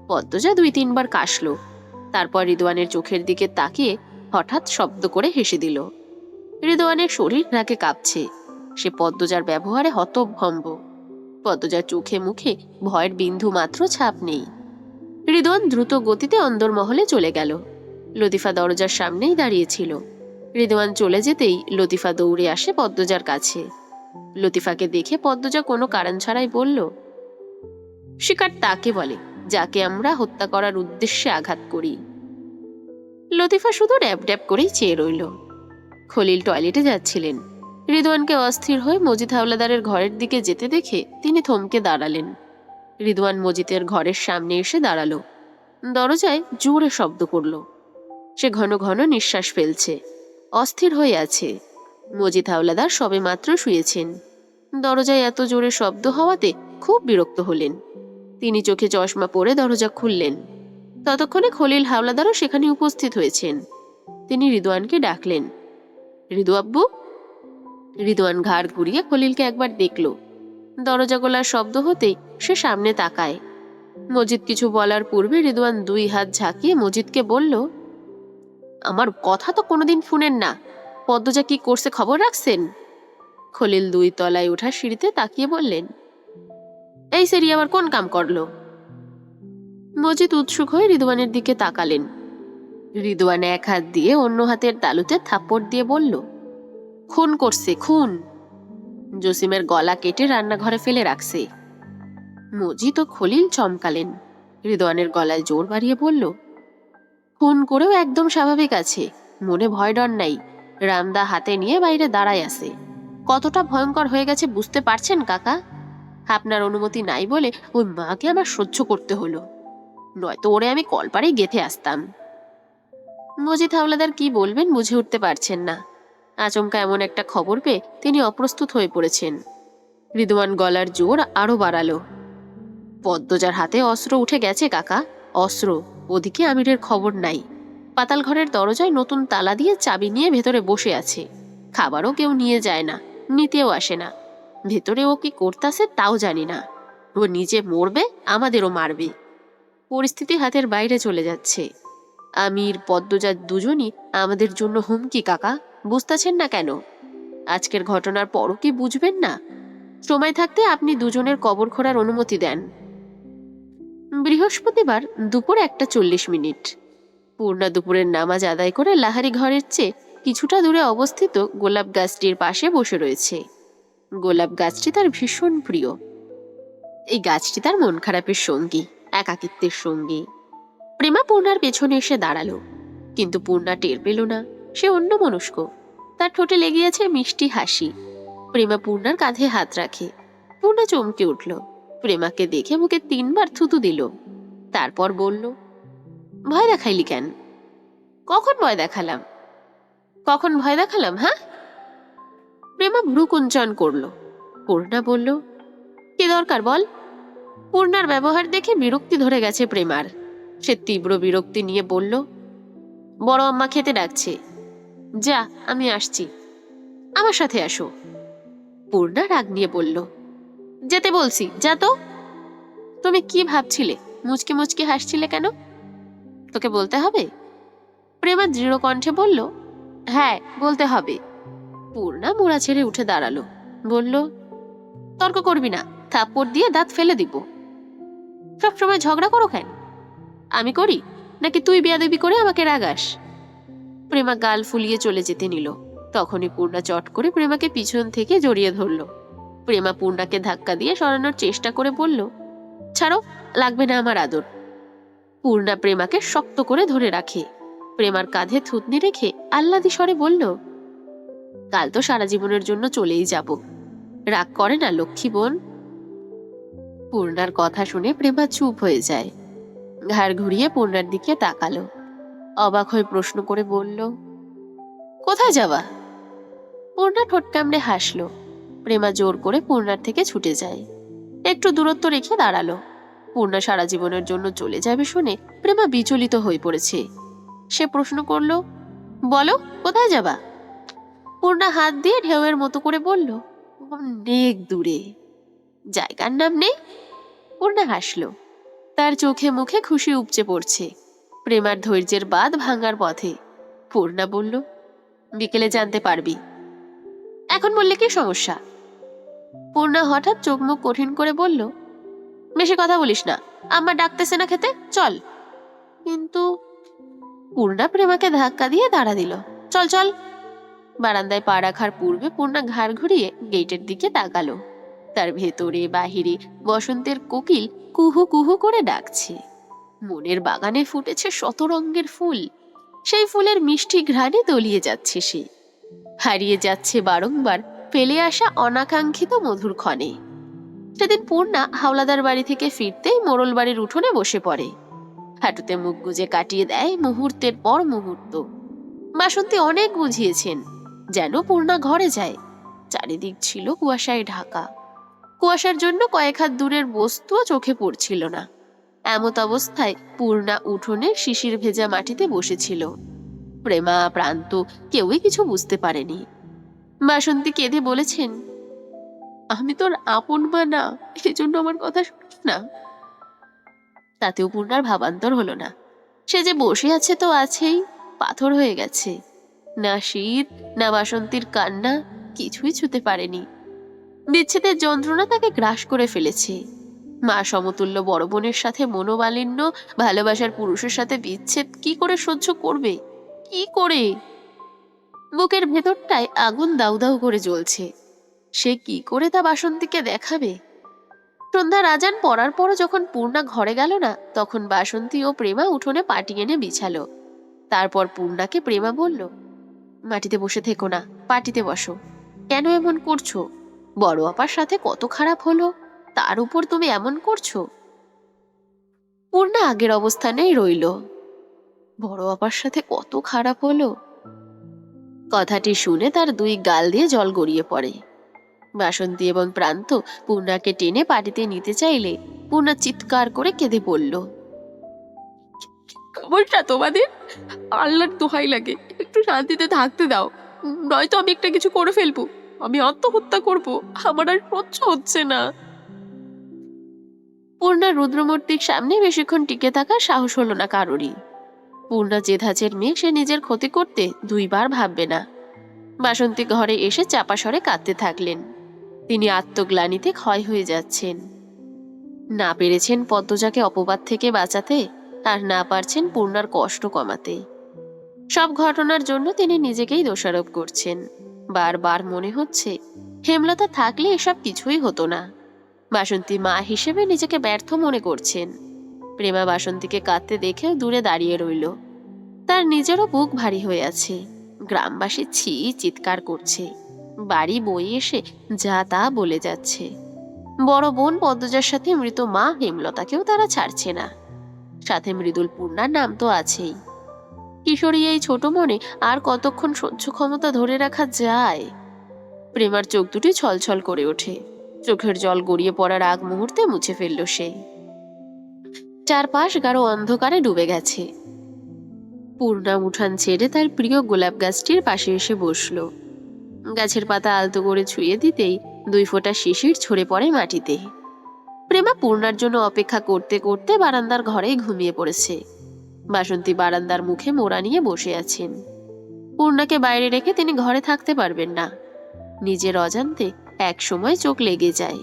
পদ্মজা 2-3 বার কাশল। তারপর রিদওয়ানের চোখের দিকে তাকিয়ে হঠাৎ শব্দ করে হেসে দিল। রিদওয়ানের শরীর রাগে কাঁপছে। সে পদ্মজার ব্যবহারে হতভম্ব। পদ্মজার চোখে মুখে ভয়ের বিন্দু মাত্র ছাপ নেই। রিদওয়ান দ্রুত গতিতে অন্দরমহলে চলে গেল। লতিফা দরজার সামনেই দাঁড়িয়েছিল। রিদওয়ান চলে যেতেই লতিফা দৌড়ে আসে পদ্মজার কাছে। লতিফাকে দেখে পদ্মজা কোনো কারণ ছাড়াই বলল, শিকার তাকে বলে যাকে আমরা হত্যা করার উদ্দেশ্যে আঘাত করি। লতিফা শুধু ড্যাব ড্যাব করেই চেয়ে রইল। খলিল টয়লেটে যাচ্ছিলেন। রিদওয়ানকে অস্থির হয়ে মজিদ হাওলাদারের ঘরের দিকে যেতে দেখে তিনি থমকে দাঁড়ালেন। রিদওয়ান মজিদের ঘরের সামনে এসে দাঁড়ালো। দরজায় জোরে শব্দ করল। সে ঘন ঘন নিঃশ্বাস ফেলছে, অস্থির হয়ে আছে। মজিদ হাওলাদার সবে মাত্র শুয়েছেন। দরজায় এত জোরে শব্দ হওয়াতে খুব বিরক্ত হলেন। তিনি চোখে চশমা পরে দরজা খুললেন। ততক্ষণে খলিল হাওলাদারও সেখানে উপস্থিত হয়েছেন। তিনি রিদওয়ানকে ডাকলেন, রিদু আব্বু। রিদওয়ান ঘাড় ঘুরিয়ে খলিলকে একবার দেখল। দরজা গোলার শব্দ হতেই সে সামনে তাকায়। মজিদ কিছু বলার পূর্বে রিদওয়ান 2 হাত ঝাঁকিয়ে মজিদকে বলল, আমার কথা তো কোনোদিন শুনেন না। পদ্মজা কি করছে খবর রাখছেন? খলিল 2 তলায় ওঠা সিঁড়িতে তাকিয়ে বললেন, এই সেরি আবার কোন কাম করলো? মজিদ উৎসুক হয়ে রিদওয়ানের দিকে তাকালেন। রিদওয়ান এক হাত দিয়ে অন্য হাতের তালুতে থাপ্পড় দিয়ে বলল, খুন করছে, খুন। জসিমের গলা কেটে রান্নাঘরে ফেলে রাখছে। মজিদ ও খলিল চমকালেন। রিদওয়ানের গলায় জোর বাড়িয়ে বলল, খুন করেও একদম স্বাভাবিক আছে, মনে ভয় ডর নাই। রামদা হাতে নিয়ে বাইরে দাঁড়ায় আছে। কতটা ভয়ঙ্কর হয়ে গেছে বুঝতে পারছেন কাকা? আপনার অনুমতি নাই বলে ওই মাকে আমার সহ্য করতে হলো, নয়তো ওরে আমি কলপাড়েই গেঁথে আসতাম। মজিদ হাওলাদার কি বলবেন বুঝে উঠতে পারছেন না। আচমকা এমন একটা খবর পেয়ে তিনি অপ্রস্তুত হয়ে পড়েছেন। রিদওয়ান গলার জোর আরো বাড়ালো, পদ্মজার হাতে অস্ত্র উঠে গেছে কাকা, অস্ত্র। ওদিকে আমিরের খবর নাই। পাতাল ঘরের দরজায় নতুন তালা দিয়ে চাবি নিয়ে ভেতরে বসে আছে। খাবারও কেউ নিয়ে যায় না, নিতেও আসে না। ভেতরে ও কি করতেছে তাও জানি না। ও নিজে মরবে, আমাদেরও মারবে। পরিস্থিতি হাতের বাইরে চলে যাচ্ছে। আমির, পদ্মজা দুজনই আমাদের জন্য হুমকি কাকা, বুঝতেছেন না কেন? আজকের ঘটনার পরও কি বুঝবেন না? সময় থাকতে আপনি দুজনের কবর খোঁড়ার অনুমতি দেন। বৃহস্পতিবার দুপুর 1:40। পূর্ণা দুপুরের নামাজ আদায় করে লাহারি ঘরের চেয়ে কিছুটা দূরে অবস্থিত গোলাপ গাছটির পাশে বসে রয়েছে। গোলাপ গাছটি তার ভীষণ প্রিয়। এই গাছটি তার মন খারাপের সঙ্গী, একাকিত্বের সঙ্গী। প্রেমা পূর্ণার পেছনে এসে দাঁড়ালো, কিন্তু পূর্ণা টের পেল না। সে অন্যমনস্ক। তার ঠোঁটে লেগে আছে মিষ্টি হাসি। প্রেমা পূর্ণার কাঁধে হাত রাখে। পূর্ণা চমকে উঠল। প্রেমাকে দেখে মুখে 3 বার থুতু দিল। তারপর বলল, ভয় দেখাইলি কেন? কখন ভয় দেখালাম? কখন ভয় দেখালাম, হ্যাঁ? প্রেমা ভ্রু কুঞ্চন করল। পূর্ণা বলল, কি দরকার বল? পূর্ণার ব্যবহার দেখে বিরক্তি ধরে গেছে প্রেমার। সে তীব্র বিরক্তি নিয়ে বলল, বড় আম্মা খেতে ডাকছে। যা, আমি আসছি। আমার সাথে আসো। পূর্ণা রাগ নিয়ে বলল, যেতে বলছি, যা তো। তুমি কি ভাবছিলে? মুচকি মুচকি হাসছিলে কেন? তোকে বলতে হবে? প্রেমা দৃঢ় কণ্ঠে বলল, হ্যাঁ, বলতে হবে। পূর্ণা মোড়া ছেড়ে উঠে দাঁড়ালো, বলল, তর্ক করবি না, থাপ্পড় দিয়ে দাঁত ফেলে দিব। সবসময় ঝগড়া করো কেন? আমি করি নাকি তুই বেয়াদবি করে আমাকে রাগাস? প্রেমা গাল ফুলিয়ে চলে যেতে নিল। তখনই পূর্ণা চট করে প্রেমাকে পিছন থেকে জড়িয়ে ধরল। প্রেমা পূর্ণাকে ধাক্কা দিয়ে সরানোর চেষ্টা করে বলল, ছাড়ো, লাগবে না আমার আদর। পূর্ণা প্রেমাকে শক্ত করে ধরে রাখে। প্রেমার কাঁধে থুতনি রেখে আহ্লাদি স্বরে বলল, কাল তো সারা জীবনের জন্য চলেই যাব, রাগ করে না লক্ষ্মী বোন। পূর্ণার কথা শুনে প্রেমা চুপ হয়ে যায়। ঘাড় ঘুরিয়ে পূর্ণার দিকে তাকালো, অবাক হয়ে প্রশ্ন করে বলল, কোথায় যাবা? পূর্ণা ঠোঁট কামড়ে হাসলো। প্রেমা জোর করে পূর্ণার থেকে ছুটে যায়। একটু দূরত্ব রেখে দাঁড়ালো। পূর্ণা সারা জীবনের জন্য চলে যাবে শুনে প্রেমা বিচলিত হয়ে পড়েছে। সে প্রশ্ন করলো, বলো, কোথায় যাবা? পূর্ণা হাত দিয়ে ঢেউয়ের মতো করে বলল, অনেক দূরে। জায়গার নাম নেই? পূর্ণা হাসলো। তার চোখে মুখে খুশি উপচে পড়ছে। প্রেমার ধৈর্যের বাঁধ ভাঙার পথে। পূর্ণা বলল, বিকেলে জানতে পারবি। এখন বললে কি সমস্যা? পূর্ণা হঠাৎ চোখ মুখ কঠিন করে বলল, বেশি কথা বলিস না, আম্মা ডাকতেছে না খেতে, চল। কিন্তু পূর্ণা প্রেমাকে ধাক্কা দিয়ে দাঁড়া দিল, চল চল। বারান্দায় পা রাখার পূর্বে পূর্ণা ঘাড় ঘুরিয়ে গেটের দিকে তাকালো। তার ভেতরে বাহিরে বসন্তের কোকিল কুহু কুহু করে ডাকছে। মনের বাগানে ফুটেছে শত রঙের ফুল। সেই ফুলের মিষ্টি ঘ্রাণে তলিয়ে যাচ্ছে সে। হারিয়ে যাচ্ছে বারংবার ফেলে আসা অনাকাঙ্ক্ষিত মধুর ক্ষণে। সেদিন পূর্ণা হাওলাদার বাড়ি থেকে ফিরতেই মোড়ল বাড়ির উঠোনে বসে পড়ে। হাঁটুতে মুখ গুজে কাটিয়ে দেয় মুহূর্তের পর মুহূর্ত। বাসন্তী অনেক বুঝিয়েছেন যেন পূর্ণা ঘরে যায়। চারিদিক ছিল কুয়াশায় ঢাকা। কুয়াশার জন্য কয়েক হাত দূরের বস্তুও চোখে পড়ছিল না। এমত অবস্থায় পূর্ণা উঠোনে শিশির ভেজা মাটিতে বসেছিল। প্রেমা, প্রান্ত কেউই কিছু বুঝতে পারেনি। বাসন্তী কেঁদে বলেছেন, আমি তোর আপন মা না, এজন্য আমার কথা শুনিস না। তাতেও পূর্ণার ভাবান্তর হলো না। সে যে বসে আছে তো আছেই, পাথর হয়ে গেছে। না শীত না বাসন্তীর কান্না কিছুই ছুতে পারেনি। বিচ্ছেদের যন্ত্রণা তাকে গ্রাস করে ফেলেছে। মা সমতুল্য বড় বোনের সাথে মনোমালিন্য, ভালোবাসার পুরুষের সাথে বিচ্ছেদ কি করে সহ্য করবে? কি করে? বুকের ভেতরটায় আগুন দাউ দাউ করে জ্বলছে। সে কি করে তা বাসন্তীকে দেখাবে? সন্ধ্যার আজান পড়ার পরও যখন পূর্ণা ঘরে গেল না, তখন বাসন্তী ও প্রেমা উঠোনে পাটি এনে বিছালো। তারপর পূর্ণাকে প্রেমা বলল, মাটিতে বসে থেকো না, পাটিতে বসো। কেন এমন করছো? বড় আপার সাথে কত খারাপ হলো, তার উপর তুমি এমন করছো। পূর্ণা আগের অবস্থানেই রইল। বড় আপার সাথে কত খারাপ হলো? কথাটি শুনে তার দুই গাল দিয়ে জল গড়িয়ে পড়ে। বাসন্তী এবং প্রান্ত পূর্ণাকে টেনে পাটিতে নিতে চাইলে পূর্ণা চিৎকার করে কেঁদে পড়ল, খবরটা তোমাদের? আল্লাহর দোহাই লাগে, একটু শান্তিতে থাকতে দাও, নয়তো আমি একটা কিছু করে ফেলবো। আমি আত্মহত্যা করব, আমার আর সহ্য হচ্ছে না। পূর্ণা রুদ্রমূর্তির সামনে বেশিক্ষণ টিকে থাকার সাহস হলো না কারোরই। পূর্ণা যে ধাঁচের মেয়ে, সে নিজের ক্ষতি করতে দুইবার ভাববে না। বাসন্তী ঘরে এসে চাপা স্বরে কাঁদতে থাকলেন। তিনি আত্মগ্লানিতে ক্ষয় হয়ে যাচ্ছেন। না পেরেছেন পদ্মজাকে অপবাদ থেকে বাঁচাতে, আর না পারছেন পূর্ণার কষ্ট কমাতে। সব ঘটনার জন্য তিনি নিজেকেই দোষারোপ করছেন। বারবার মনে হচ্ছে হেমলতা থাকলে এসব কিছুই হতো না। বাসন্তী মা হিসেবে নিজেকে ব্যর্থ মনে করছেন। প্রেমা বাসন্তীকে কাঁদতে দেখেও দূরে দাঁড়িয়ে রইল। তার নিজেরও বুক ভারী হয়ে আছে। গ্রামবাসী ছি চিৎকার করছে। বাড়ি বই এসে যা তা বলে যাচ্ছে। বড় বোন পদ্মজার সাথে মৃত মা হেমলতাকেও তারা ছাড়ছে না। সাথে মৃদুল পূর্ণার নাম তো আছেই। কিশোরী এই ছোট মনে আর কতক্ষণ সহ্য ক্ষমতা ধরে রাখা যায়? প্রেমার চোখ দুটি ছলছল করে ওঠে। চোখের জল গড়িয়ে পড়ার আগ মুহূর্তে মুছে ফেলল সে। চারপাশ গাঢ় অন্ধকারে ডুবে গেছে। পূর্ণা উঠান ছেড়ে তার প্রিয় গোলাপ গাছটির পাশে এসে বসলো। গাছের পাতা আলতো করে ছুঁয়ে দিতেই 2 ফোঁটা শিশির ঝরে পড়ে মাটিতে। প্রেমা পূর্ণার জন্য অপেক্ষা করতে করতে বারান্দার ঘরেই ঘুমিয়ে পড়েছে। বাসন্তী বারান্দার মুখে মোড়া নিয়ে বসে আছেন। পূর্ণাকে বাইরে রেখে তিনি ঘরে থাকতে পারবেন না। নিজের অজান্তে এক সময় চোখ লেগে যায়।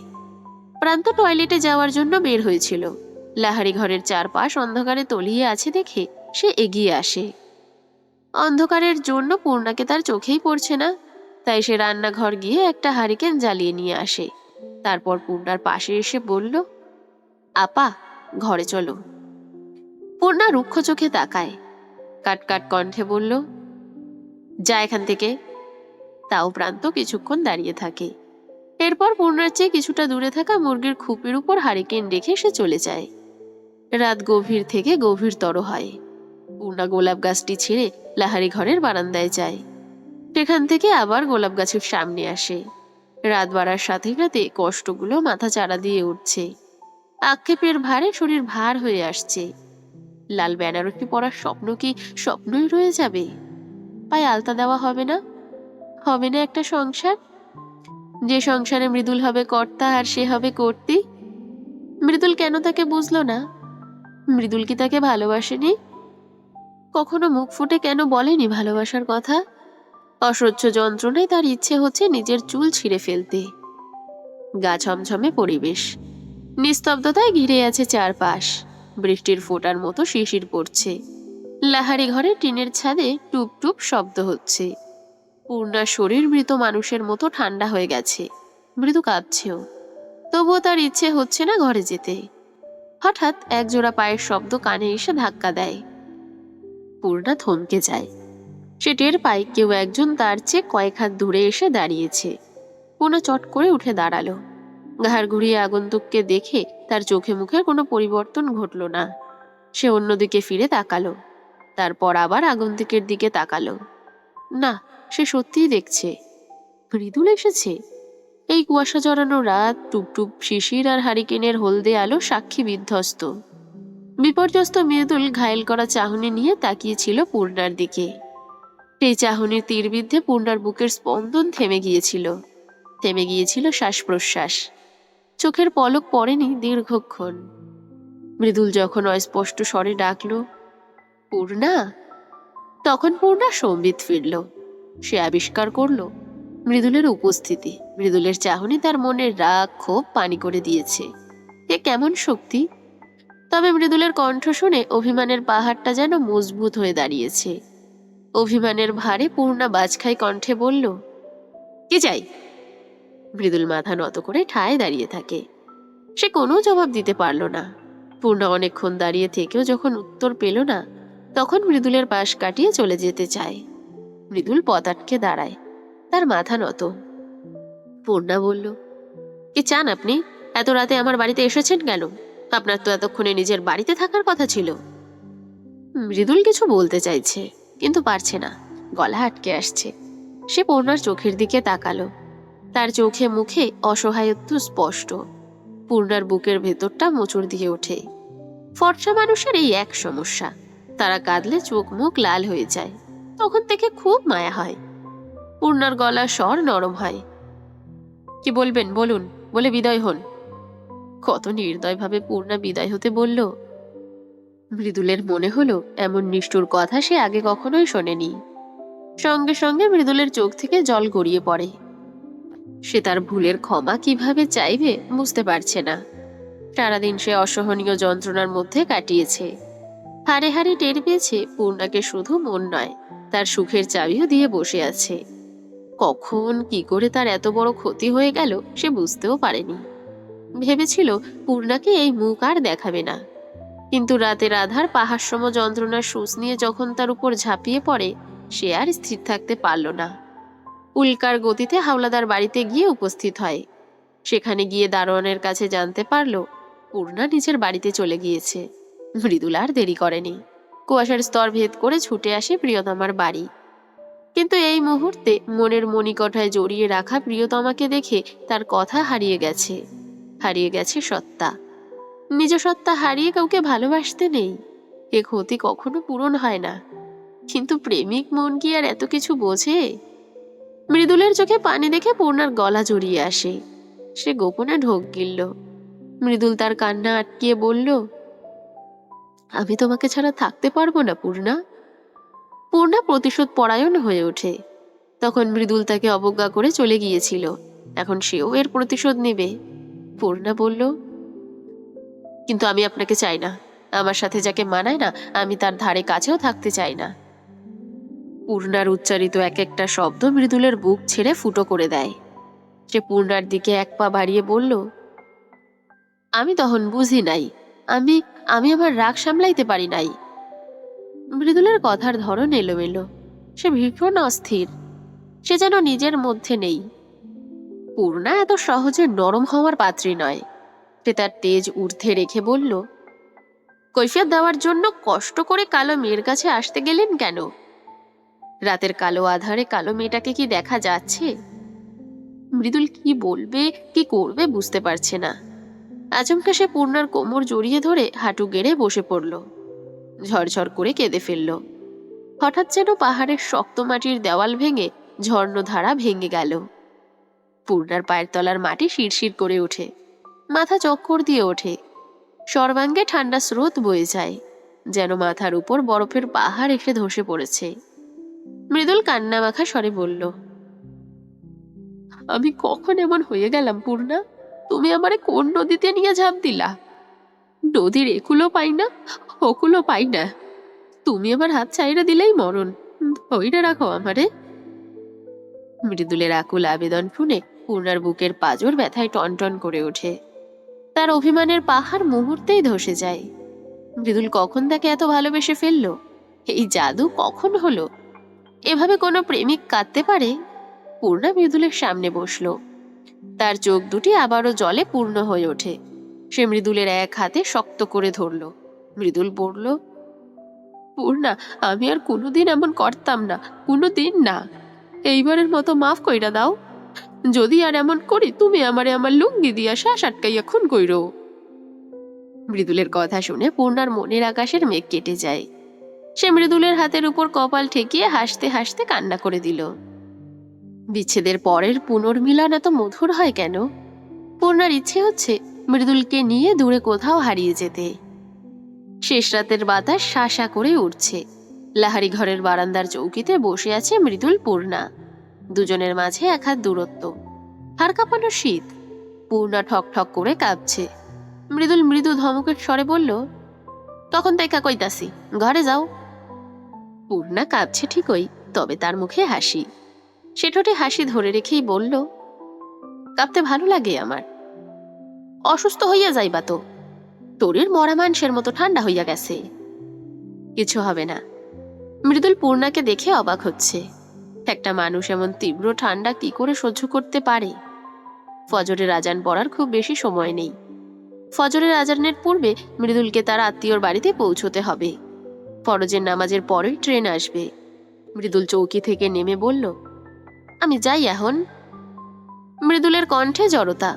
প্রান্ত টয়লেটে যাওয়ার জন্য বের হয়েছিল। লাহারি ঘরের চারপাশ অন্ধকারে তলিয়ে আছে দেখে সে এগিয়ে আসে। অন্ধকারের জন্য পূর্ণাকে তার চোখেই পড়ছে না, তাই সে রান্নাঘর গিয়ে একটা হারিকেন জ্বালিয়ে নিয়ে আসে। তারপর পূর্ণার পাশে এসে বলল, আপা, ঘরে চলো। পূর্ণা রুক্ষ চোখে তাকায়, কাটকাট কণ্ঠে বলল, যা এখান থেকে। তাও প্রান্ত কিছুক্ষণ দাঁড়িয়ে থাকে। এরপর পূর্ণার চেয়ে কিছুটা দূরে থাকা মুরগির খুপির উপর হারিকেন রেখে সে চলে যায়। রাত গভীর থেকে গভীরতর হয়। পূর্ণা গোলাপ গাছটি ছেড়ে লাহারি ঘরের বারান্দায় যায়। সেখান থেকে আবার গোলাপ গাছের সামনে আসে। রাত বাড়ার সাথে সাথে কষ্টগুলো মাথা চাড়া দিয়ে উঠছে। আক্ষেপের ভারে শরীর ভার হয়ে আসছে। লাল বেনারসি পরার স্বপ্ন কি স্বপ্নই রয়ে যাবে? পায়ে আলতা দেওয়া হবে না? হবে না একটা সংসার, যে সংসারে মৃদুল হবে কর্তা আর সে হবে কর্ত্রী? মৃদুল কেন তাকে বুঝলো না? মৃদুল কি তাকে ভালোবাসেনি? কখনো মুখ ফুটে কেন বলেনি ভালোবাসার কথা? অসহ্য যন্ত্রণায় তার ইচ্ছে হচ্ছে নিজের চুল ছিঁড়ে ফেলতে। গা ছমছমে পরিবেশ, নিস্তব্ধতায় ঘিরে আছে চারপাশ। বৃষ্টির ফোঁটার মতো শিশির পড়ছে। লাহারি ঘরে টিনের ছাদে টুপ টুপ শব্দ হচ্ছে। পূর্ণার শরীর মৃত মানুষের মতো ঠান্ডা হয়ে গেছে, মৃদু কাঁপছেও। তবুও তার ইচ্ছে হচ্ছে না ঘরে যেতে। হঠাৎ একজোড়া পায়ের শব্দ কানে এসে ধাক্কা দেয়। পূর্ণা থমকে যায়। সে টের পায় কেউ একজন তার চেয়ে কয়েক হাত দূরে এসে দাঁড়িয়েছে। পূর্ণা চট করে উঠে দাঁড়ালো। ঘাড় ঘুরিয়ে আগন্তুককে দেখে তার চোখে মুখের কোনো পরিবর্তন ঘটল না। সে অন্যদিকে ফিরে তাকালো, তারপর আবার আগন্তুকের দিকে তাকালো। না, সে সত্যিই দেখছে মৃদুল এসেছে। এই কুয়াশা জড়ানো রাত, টুপটুপ শিশির আর হারিকেনের হলদে আলো সাক্ষী বিধ্বস্ত। বিপর্যস্ত মৃদুল ঘায়েল করা চাহনি নিয়ে তাকিয়েছিল পূর্ণার দিকে। সেই চাহনির তীরবিদ্ধে পূর্ণার বুকের স্পন্দন থেমে গিয়েছিল। থেমে গিয়েছিল শ্বাস প্রশ্বাস। চোখের পলক পড়েনি দীর্ঘক্ষণ। মৃদুল যখন অস্পষ্ট স্বরে ডাকলো, পূর্ণা, তখন পূর্ণা সম্বিত ফিরল। সে আবিষ্কার করল মৃদুলের উপস্থিতি। মৃদুলের চাহনি তার মনের রাগ ক্ষোভ পানি করে দিয়েছে। এ কেমন শক্তি! তবে মৃদুলের কণ্ঠ শুনে অভিমানের পাহাড়টা যেন মজবুত হয়ে দাঁড়িয়েছে। অভিমানের ভারে পূর্ণা বাজখাই কণ্ঠে বলল, কি চাই? মৃদুল মাথা নত করে ঠায় দাঁড়িয়ে থাকে। সে কোনো জবাব দিতে পারল না। পূর্ণা অনেকক্ষণ দাঁড়িয়ে থেকেও যখন উত্তর পেল না, তখন মৃদুলের পাশ কাটিয়ে চলে যেতে চায়। মৃদুল পথ আটকে দাঁড়ায়, তার মাথা নত। পূর্ণা বলল, কি চান আপনি? এত রাতে আমার বাড়িতে এসেছেন কেন? আপনার তো এতক্ষণে নিজের বাড়িতে থাকার কথা ছিল। মৃদুল কিছু বলতে চাইছে, কিন্তু পারছে না, গলা আটকে আসছে। সে পূর্ণার চোখের দিকে তাকালো। তার চোখে মুখে অসহায়ত্ব স্পষ্ট। পূর্ণার বুকের ভেতরটা মোচড় দিয়ে ওঠে। ফর্সা মানুষের এই এক সমস্যা, তারা কাঁদলে চোখ মুখ লাল হয়ে যায়। তখন থেকে খুব মায়া হয়। পূর্ণার গলার স্বর নরম হয়। কি বলবেন বলুন, বলে বিদায় হন। কত নির্দয়ভাবে পূর্ণা বিদায় হতে বলল। মৃদুলের মনে হলো এমন নিষ্ঠুর কথা সে আগে কখনোই শোনেনি। সঙ্গে সঙ্গে মৃদুলের চোখ থেকে জল গড়িয়ে পড়ে। সে তার ভুলের ক্ষমা কিভাবে চাইবে বুঝতে পারছে না। সারাদিন সে অসহনীয় যন্ত্রণার মধ্যে কাটিয়েছে। হাড়ে হাড়ে টের পেয়েছে পূর্ণাকে শুধু মন নয়, তার সুখের চাবিও দিয়ে বসে আছে। কখন কি করে তার এত বড় ক্ষতি হয়ে গেল সে বুঝতেও পারেনি। ভেবেছিল পূর্ণাকে এই মুখ আর দেখাবে না, কিন্তু রাতের আধার পাহাড়সম যন্ত্রণার সুচ নিয়ে যখন তার উপর ঝাঁপিয়ে পড়ে, সে আর স্থির থাকতে পারল না। উল্কার গতিতে হাওলাদার বাড়িতে গিয়ে উপস্থিত হয়। সেখানে গিয়ে দারোয়ানের কাছে জানতে পারল পূর্ণা নিজের বাড়িতে চলে গিয়েছে। মৃদুল আর দেরি করেনি, কুয়াশার স্তর ভেদ করে ছুটে আসে প্রিয়তমার বাড়ি। কিন্তু এই মুহূর্তে মনের মণিকঠায় জড়িয়ে রাখা প্রিয়তমাকে দেখে তার কথা হারিয়ে গেছে। হারিয়ে গেছে সত্তা। নিজ সত্তা হারিয়ে কাউকে ভালোবাসতে নেই, এ ক্ষতি কখনো পূরণ হয় না। কিন্তু প্রেমিক মন কি আর এত কিছু বোঝে? মৃদুলের চোখে পানি দেখে পূর্ণার গলা জড়িয়ে আসে। সে গোপনে ঢোক গিলল। মৃদুল তার কান্না আটকিয়ে বলল, আমি তোমাকে ছাড়া থাকতে পারবো না পূর্ণা। পূর্ণা প্রতিশোধ পরায়ণ হয়ে ওঠে। তখন মৃদুল তাকে অবজ্ঞা করে চলে গিয়েছিল, এখন সেও এর প্রতিশোধ নেবে। পূর্ণা বলল, কিন্তু আমি আপনাকে চাই না। আমার সাথে যাকে মানায় না, আমি তার ধারে কাছেও থাকতে চাই না। পূর্ণার উচ্চারিত এক একটা শব্দ মৃদুলের বুক ছেড়ে ফুটো করে দেয়। সে পূর্ণার দিকে এক পা বাড়িয়ে বলল, আমি তখন বুঝি নাই, আমি আমি আমার রাগ সামলাইতে পারি নাই। মৃদুলের কথার ধরন এলোমেলো। সে ভীষণ অস্থির। সে যেন নিজের মধ্যে নেই। পূর্ণা এত সহজে নরম হওয়ার পাত্রী নয়। সে তার তেজ ঊর্ধ্বে রেখে বলল, কৈফিয়ত দেওয়ার জন্য কষ্ট করে কালো মেয়ের কাছে আসতে গেলেন কেন? রাতের কালো আধারে কালো মেয়েটাকে কি দেখা যাচ্ছে? মৃদুল কি বলবে কি করবে বুঝতে পারছে না। আচমকা সে পূর্ণার কোমর জড়িয়ে ধরে হাঁটু গেড়ে বসে পড়ল। ঝরঝর করে কেঁদে ফেলল। হঠাৎ যেন পাহাড়ের শক্ত মাটির দেওয়াল ভেঙে ঝর্ণধারা ভেঙে গেল। পূর্ণার পায়ের তলার মাটি শিরশির করে ওঠে। মাথা চক্কর দিয়ে ওঠে। সর্বাঙ্গে ঠান্ডা স্রোত বয়ে যায়, যেন মাথার উপর বরফের পাহাড় এসে ধসে পড়েছে। মৃদুল কান্না মাখা স্বরে বলল, আমি কখন এমন হয়ে গেলাম পূর্ণা? তুমি আমারে কোন নদীতে নিয়ে ঝাঁপ দিলা? নদীর একুলো পাই না, ওকুলো পাই না। তুমি আমার হাত ছাইড়া দিলেই মরণ। ধইরা রাখো আমারে। মৃদুলের আকুল আবেদন শুনে পূর্ণার বুকের পাঁজর ব্যথায় টনটন করে ওঠে। তার অভিমানের পাহাড় মুহূর্তেই ধসে যায়। মৃদুল কখন তাকে এত ভালোবেসে ফেললো? এই জাদু কখন হলো? এভাবে কোনো প্রেমিক কাঁদতে পারে? পূর্ণা মৃদুলের সামনে বসলো। তার চোখ দুটি আবারও জলে পূর্ণ হয়ে ওঠে। সে মৃদুলের এক হাতে শক্ত করে ধরল। মৃদুল বলল, পূর্ণা, আমি আর কোনোদিন এমন করতাম না, কোনোদিন না। এইবারের মতো মাফ কইরা দাও। যদি আর এমন করি, তুমি আমারে আমার লুঙ্গি দিয়া শ্বাস আটকাইয়া খুন কইরো। মৃদুলের কথা শুনে পূর্ণার মনের আকাশের মেঘ কেটে যায়। সে মৃদুলের হাতের উপর কপাল ঠেকিয়ে হাসতে হাসতে কান্না করে দিল। বিচ্ছেদের পরের পুনর্মিলন এত মধুর হয় কেন? পূর্ণার ইচ্ছে হচ্ছে মৃদুলকে নিয়ে দূরে কোথাও হারিয়ে যেতে। শেষ রাতের বাতাস শাঁসা করে উঠছে। লাহারি ঘরের বারান্দার চৌকিতে বসে আছে মৃদুল পূর্ণা। দুজনের মাঝে এক হাত দূরত্ব। হাড় কাঁপানো শীত। পূর্ণা ঠক ঠক করে কাঁপছে। মৃদুল মৃদু ধমকের স্বরে বলল, তখন দেখা কইতাছি, ঘরে যাও। পূর্ণা কাঁপছে ঠিকই, তবে তার মুখে হাসি। সে ঠোঁটে হাসি ধরে রেখেই বলল, কাঁপতে ভালো লাগে আমার। অসুস্থ হইয়া যাইবা তো। তোরের মরা মানুষের মতো ঠান্ডা হইয়া গেছে। কিছু হবে না। মৃদুল পূর্ণাকে দেখে অবাক হচ্ছে। একটা মানুষ এমন তীব্র ঠান্ডা কি করে সহ্য করতে পারে? ফজরের আজান পড়ার খুব বেশি সময় নেই। ফজরের আজানের পূর্বে মৃদুলকে তার আত্মীয়র বাড়িতে পৌঁছতে হবে। ফরজের নামাজের পরেই ট্রেন আসবে। মৃদুল চৌকি থেকে নেমে বলল, আমি যাই এখন। মৃদুলের কণ্ঠে জড়তা।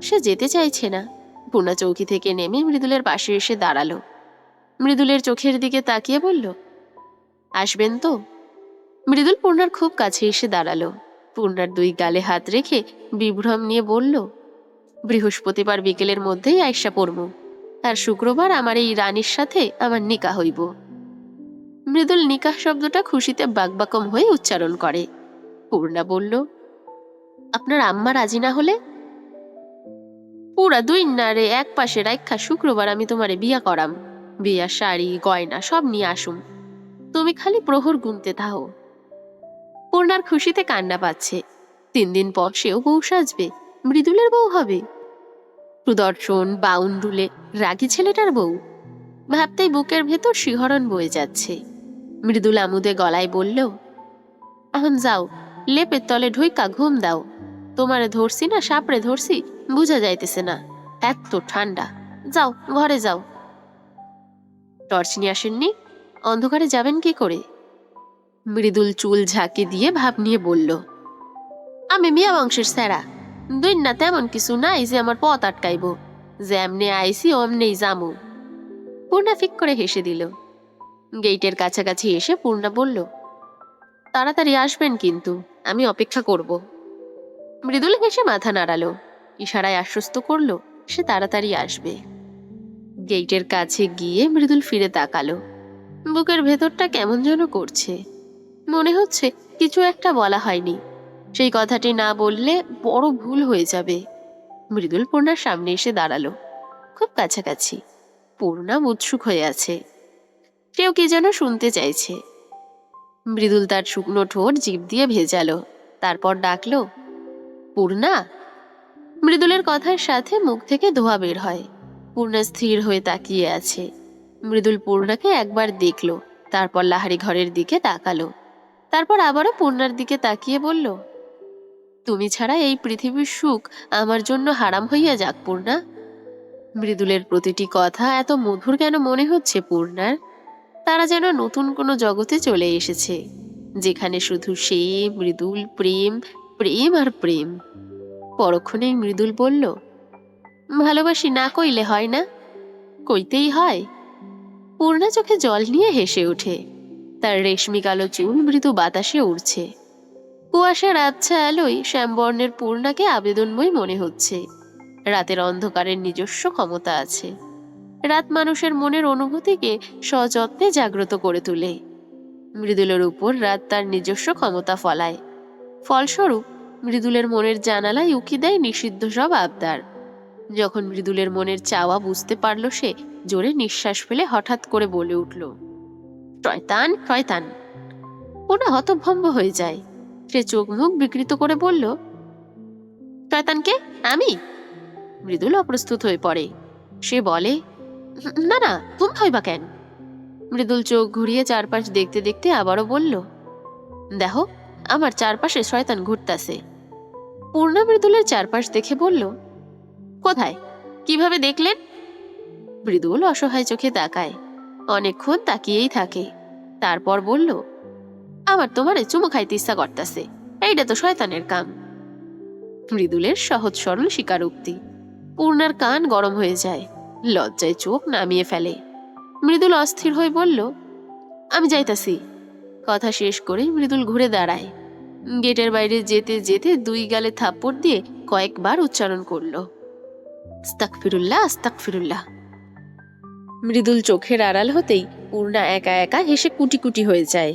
সে যেতে চাইছে না। পূর্ণা চৌকি থেকে নেমে মৃদুলের পাশে এসে দাঁড়ালো। মৃদুলের চোখের দিকে তাকিয়ে বলল, আসবেন তো? মৃদুল পূর্ণার খুব কাছে এসে দাঁড়ালো। পূর্ণার দুই গালে হাত রেখে বিভ্রম নিয়ে বলল, বৃহস্পতিবার বিকেলের মধ্যেই আইসা পড়মু। আর শুক্রবার আমার এই রানীর সাথে আমার নিকাহ হইব। মৃদুল নিকাহ শব্দটা খুশিতে বাকবাকম হয়ে উচ্চারণ করে। পূর্ণা বলল, আপনার আম্মা রাজি না হলে? পুরা দুই নারে এক পাশে রাখা শুক্রবার আমি তোমারে বিয়া করাম। বিয়ার শাড়ি গয়না সব নিয়ে আসুম। তুমি খালি প্রহর গুনতে থাও। পূর্ণার খুশিতে কান্না পাচ্ছে। 3 দিন পর সেও বউ সাজবে, মৃদুলের বউ হবে। সুদর্শন বাউন্ডুলে রাগী ছেলেটার বউ। ভাবতেই বুকের ভেতর শিহরণ বয়ে যাচ্ছে। মৃদুল আমুদে গলায় বলল, এখন যাও, লেপের তলে ঢুইকা ঘুম দাও। তোমারে ধরছি না সাপড়ে ধরছি বুঝা যাইতেছে না, এত ঠান্ডা। যাও ঘরে যাও। টর্চ নিয়ে আসেননি? অন্ধকারে যাবেন কি করে? মৃদুল চুল ঝাঁকে দিয়ে ভাব নিয়ে বলল, আমি মিয়া বংশের স্যারা। দুই না তেমন কিছু নাই যে আমার পথ আটকাইব। যেমনে আইসি অমনেই জামু। পূর্ণা ফিক করে হেসে দিল। গেটের কাছাকাছি এসে পূর্ণা বলল, তাড়াতাড়ি আসবেন কিন্তু, আমি অপেক্ষা করব। মৃদুল হেসে মাথা নাড়ালো, ইশারায় আশ্বস্ত করলো সে তাড়াতাড়ি আসবে। গেটের কাছে গিয়ে মৃদুল ফিরে তাকালো। বুকের ভেতরটা কেমন যেন করছে। মনে হচ্ছে কিছু একটা বলা হয়নি, সেই কথাটি না বললে বড় ভুল হয়ে যাবে। মৃদুল পূর্ণার সামনে এসে দাঁড়ালো, খুব কাছাকাছি। পূর্ণা উৎসুক হয়ে আছে, কেউ কি যেন শুনতে চাইছে। মৃদুল তার শুকনো ঠোঁট জিভ দিয়ে ভেজালো, তারপর ডাকলো, পূর্ণা। মৃদুলের কথার সাথে মুখ থেকে ধোঁয়া বের হয়। পূর্ণা স্থির হয়ে তাকিয়ে আছে। মৃদুল পূর্ণাকে একবার দেখলো, তারপর লাহারি ঘরের দিকে তাকালো, তারপর আবারও পূর্ণার দিকে তাকিয়ে বলল, তুমি ছাড়া এই পৃথিবীর সুখ আমার জন্য হারাম হইয়া যাক পূর্ণা। মৃদুলের প্রতিটি কথা এত মধুর কেন মনে হচ্ছে পূর্ণার? তারা যেন নতুন কোনো জগতে চলে এসেছে, যেখানে শুধু সে, মৃদুল, প্রেম, প্রেম আর প্রেম। পরক্ষণেই মৃদুল বলল, ভালোবাসি না কইলে হয় না, কইতেই হয়। পূর্ণা চোখে জল নিয়ে হেসে ওঠে। তার রেশমি কালো চুল মৃদু বাতাসে উড়ছে। কুয়াশার আবছা আলোয় শ্যামবর্ণের পূর্ণাকে আবেদনময় মনে হচ্ছে। রাতের অন্ধকারের নিজস্ব ক্ষমতা আছে। রাত মানুষের মনের অনুভূতিকে সযত্নে জাগ্রত করে তোলে। মৃদুলের উপর রাত তার নিজস্ব ক্ষমতা ফলায়। ফলস্বরূপ মৃদুলের মনের জানালায় উকি দেয় নিষিদ্ধ সব আবদার। যখন মৃদুলের মনের চাওয়া বুঝতে পারল সে, জোরে নিঃশ্বাস ফেলে হঠাৎ করে বলে উঠল, শয়তান শয়তান। ওরা হতভম্ব হয়ে যায়। সে চোখ মুখ বিকৃত করে বলল, শয়তানকে? আমি? মৃদুল অপ্রস্তুত হয়ে পড়ে। সে বলে, না না, তুমি হইবা কেন? মৃদুল চোখ ঘুরিয়ে চারপাশ দেখতে দেখতে আবারও বলল, দেখো, আমার চারপাশে শয়তান ঘুরতাছে। পূর্ণা মৃদুলের চারপাশ দেখে বলল, কোথায়, কিভাবে দেখলেন? মৃদুল অসহায় চোখে তাকায়, অনেকক্ষণ তাকিয়েই থাকে, তারপর বলল, আমার তোমারে চুমু খাইতে ইচ্ছা করতাছে, এইটা তো শয়তানের কাম। মৃদুলের সহজ সরল স্বীকারোক্তি। পূর্ণার কান গরম হয়ে যায়, লজ্জায় চোখ নামিয়ে ফেলে। মৃদুল অস্থির হয়ে বলল, আমি যাইতাছি। কথা শেষ করে মৃদুল ঘুরে দাঁড়ায়। গেটের বাইরে যেতে যেতে দুই গালে থাপ্পড় দিয়ে কয়েকবার উচ্চারণ করল, আস্তাগফিরুল্লাহ আস্তাগফিরুল্লাহ। মৃদুল চোখের আড়াল হতেই পূর্ণা একা একা হেসে কুটি কুটি হয়ে যায়।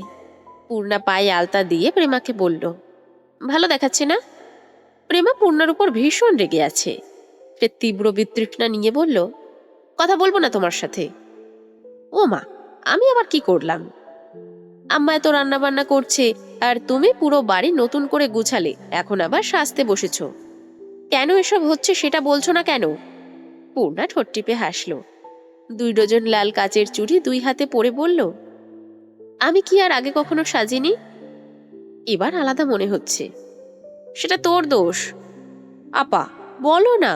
পূর্ণা পায়ে আলতা দিয়ে প্রেমাকে বলল, ভালো দেখাচ্ছে না? প্রেমা পূর্ণার উপর ভীষণ রেগে আছে। সে তীব্র বিতৃষ্ণা নিয়ে বলল, কথা বলবো না তোমার সাথে। ও মা, আমি আবার কি করলাম? আম্মা এত রান্না বান্না করছে, আর তুমি পুরো বাড়ি নতুন করে গুছালে, এখন আবার সাজতে বসেছ। কেন এসব হচ্ছে সেটা বলছো না কেন? পূর্ণা ঠোঁট টিপে হাসল। 2 ডজন লাল কাচের চুড়ি 2 হাতে পরে বলল, আমি কি আর আগে কখনো সাজিনি? এবার আলাদা মনে হচ্ছে। সেটা তোর দোষ। আপা, বলো না।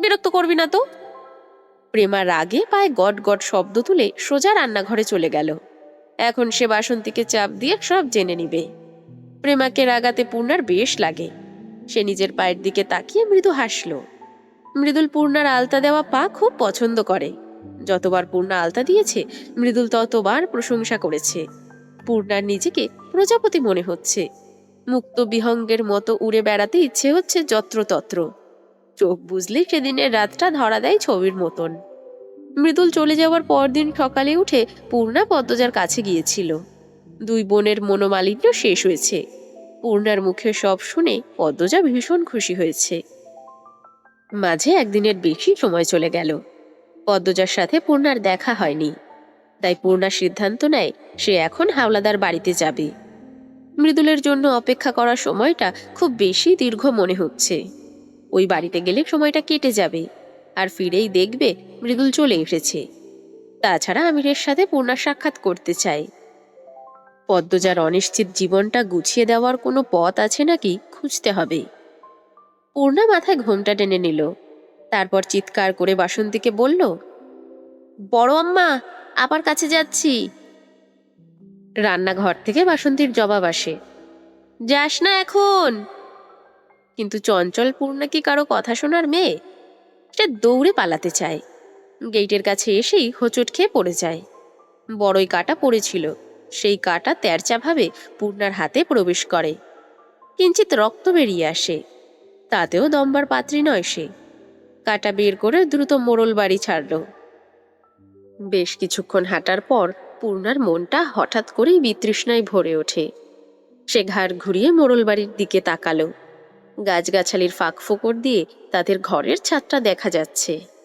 বিরক্ত করবি না তো। প্রেমা রাগে পায়ে গট গট শব্দ তুলে সোজা রান্নাঘরে চলে গেল। এখন সে বাসন্তীকে চাপ দিয়ে সব জেনে নিবে। প্রেমাকে রাগাতে পূর্ণার বেশ লাগে। সে নিজের পায়ের দিকে তাকিয়ে মৃদু হাসল। মৃদুল পূর্ণার আলতা দেওয়া পা খুব পছন্দ করে। যতবার পূর্ণা আলতা দিয়েছে মৃদুল ততবার প্রশংসা করেছে। পূর্ণার নিজেকে প্রজাপতি মনে হচ্ছে। মুক্ত বিহঙ্গের মতো উড়ে বেড়াতে ইচ্ছে হচ্ছে যত্রতত্র। চোখ বুঝলে সেদিনের রাতটা ধরা দেয় ছবির মতন। মৃদুল চলে যাওয়ার পরদিন সকালে উঠে পূর্ণা পদ্মজার কাছে গিয়েছিল। 2 বোনের মনোমালিন্য শেষ হয়েছে। পূর্ণার মুখে সব শুনে পদ্মজা ভীষণ খুশি হয়েছে। মাঝে একদিনের বেশি সময় চলে গেল। পদ্মজার সাথে পূর্ণার দেখা হয়নি। তাই পূর্ণা সিদ্ধান্ত নেয় সে এখন হাওলাদার বাড়িতে যাবে। মৃদুলের জন্য অপেক্ষা করার সময়টা খুব বেশি দীর্ঘ মনে হচ্ছে। ওই বাড়িতে গেলে সময়টা কেটে যাবে, আর ফিরেই দেখবে মৃদুল চলে এসেছে। তাছাড়া আমিরের সাথে পূর্ণার সাক্ষাৎ করতে চায়। পদ্মজার অনিশ্চিত জীবনটা গুছিয়ে দেওয়ার কোনো পথ আছে নাকি খুঁজতে হবে। পূর্ণা মাথায় ঘোমটা টেনে নিল, তারপর চিৎকার করে বাসন্তীকে বলল, বড় আম্মা, আপার কাছে যাচ্ছি। রান্নাঘর থেকে বাসন্তীর জবাব আসে, যাস না এখন। কিন্তু চঞ্চল পূর্ণা কি কারো কথা শোনার মেয়ে? সে দৌড়ে পালাতে চায়। গেটের কাছে এসেই হোঁচট খেয়ে পড়ে যায়। বড়ই কাঁটা পড়েছিল, সেই কাঁটা তেরচাভাবে পূর্ণার হাতে প্রবেশ করে। কিঞ্চিত রক্ত বেরিয়ে আসে, তাতেও দমবার পাত্রী নয় সে। কাঁটা বের করে দ্রুত মোড়ল বাড়ি ছাড়ল। বেশ কিছুক্ষণ হাঁটার পর পূর্ণার মনটা হঠাৎ করেই বিতৃষ্ণায় ভরে ওঠে। সে ঘাড় ঘুরিয়ে মোড়ল বাড়ির দিকে তাকালো। গাছগাছালির ফাঁক ফোকর দিয়ে তাদের ঘরের ছাদটা দেখা যাচ্ছে।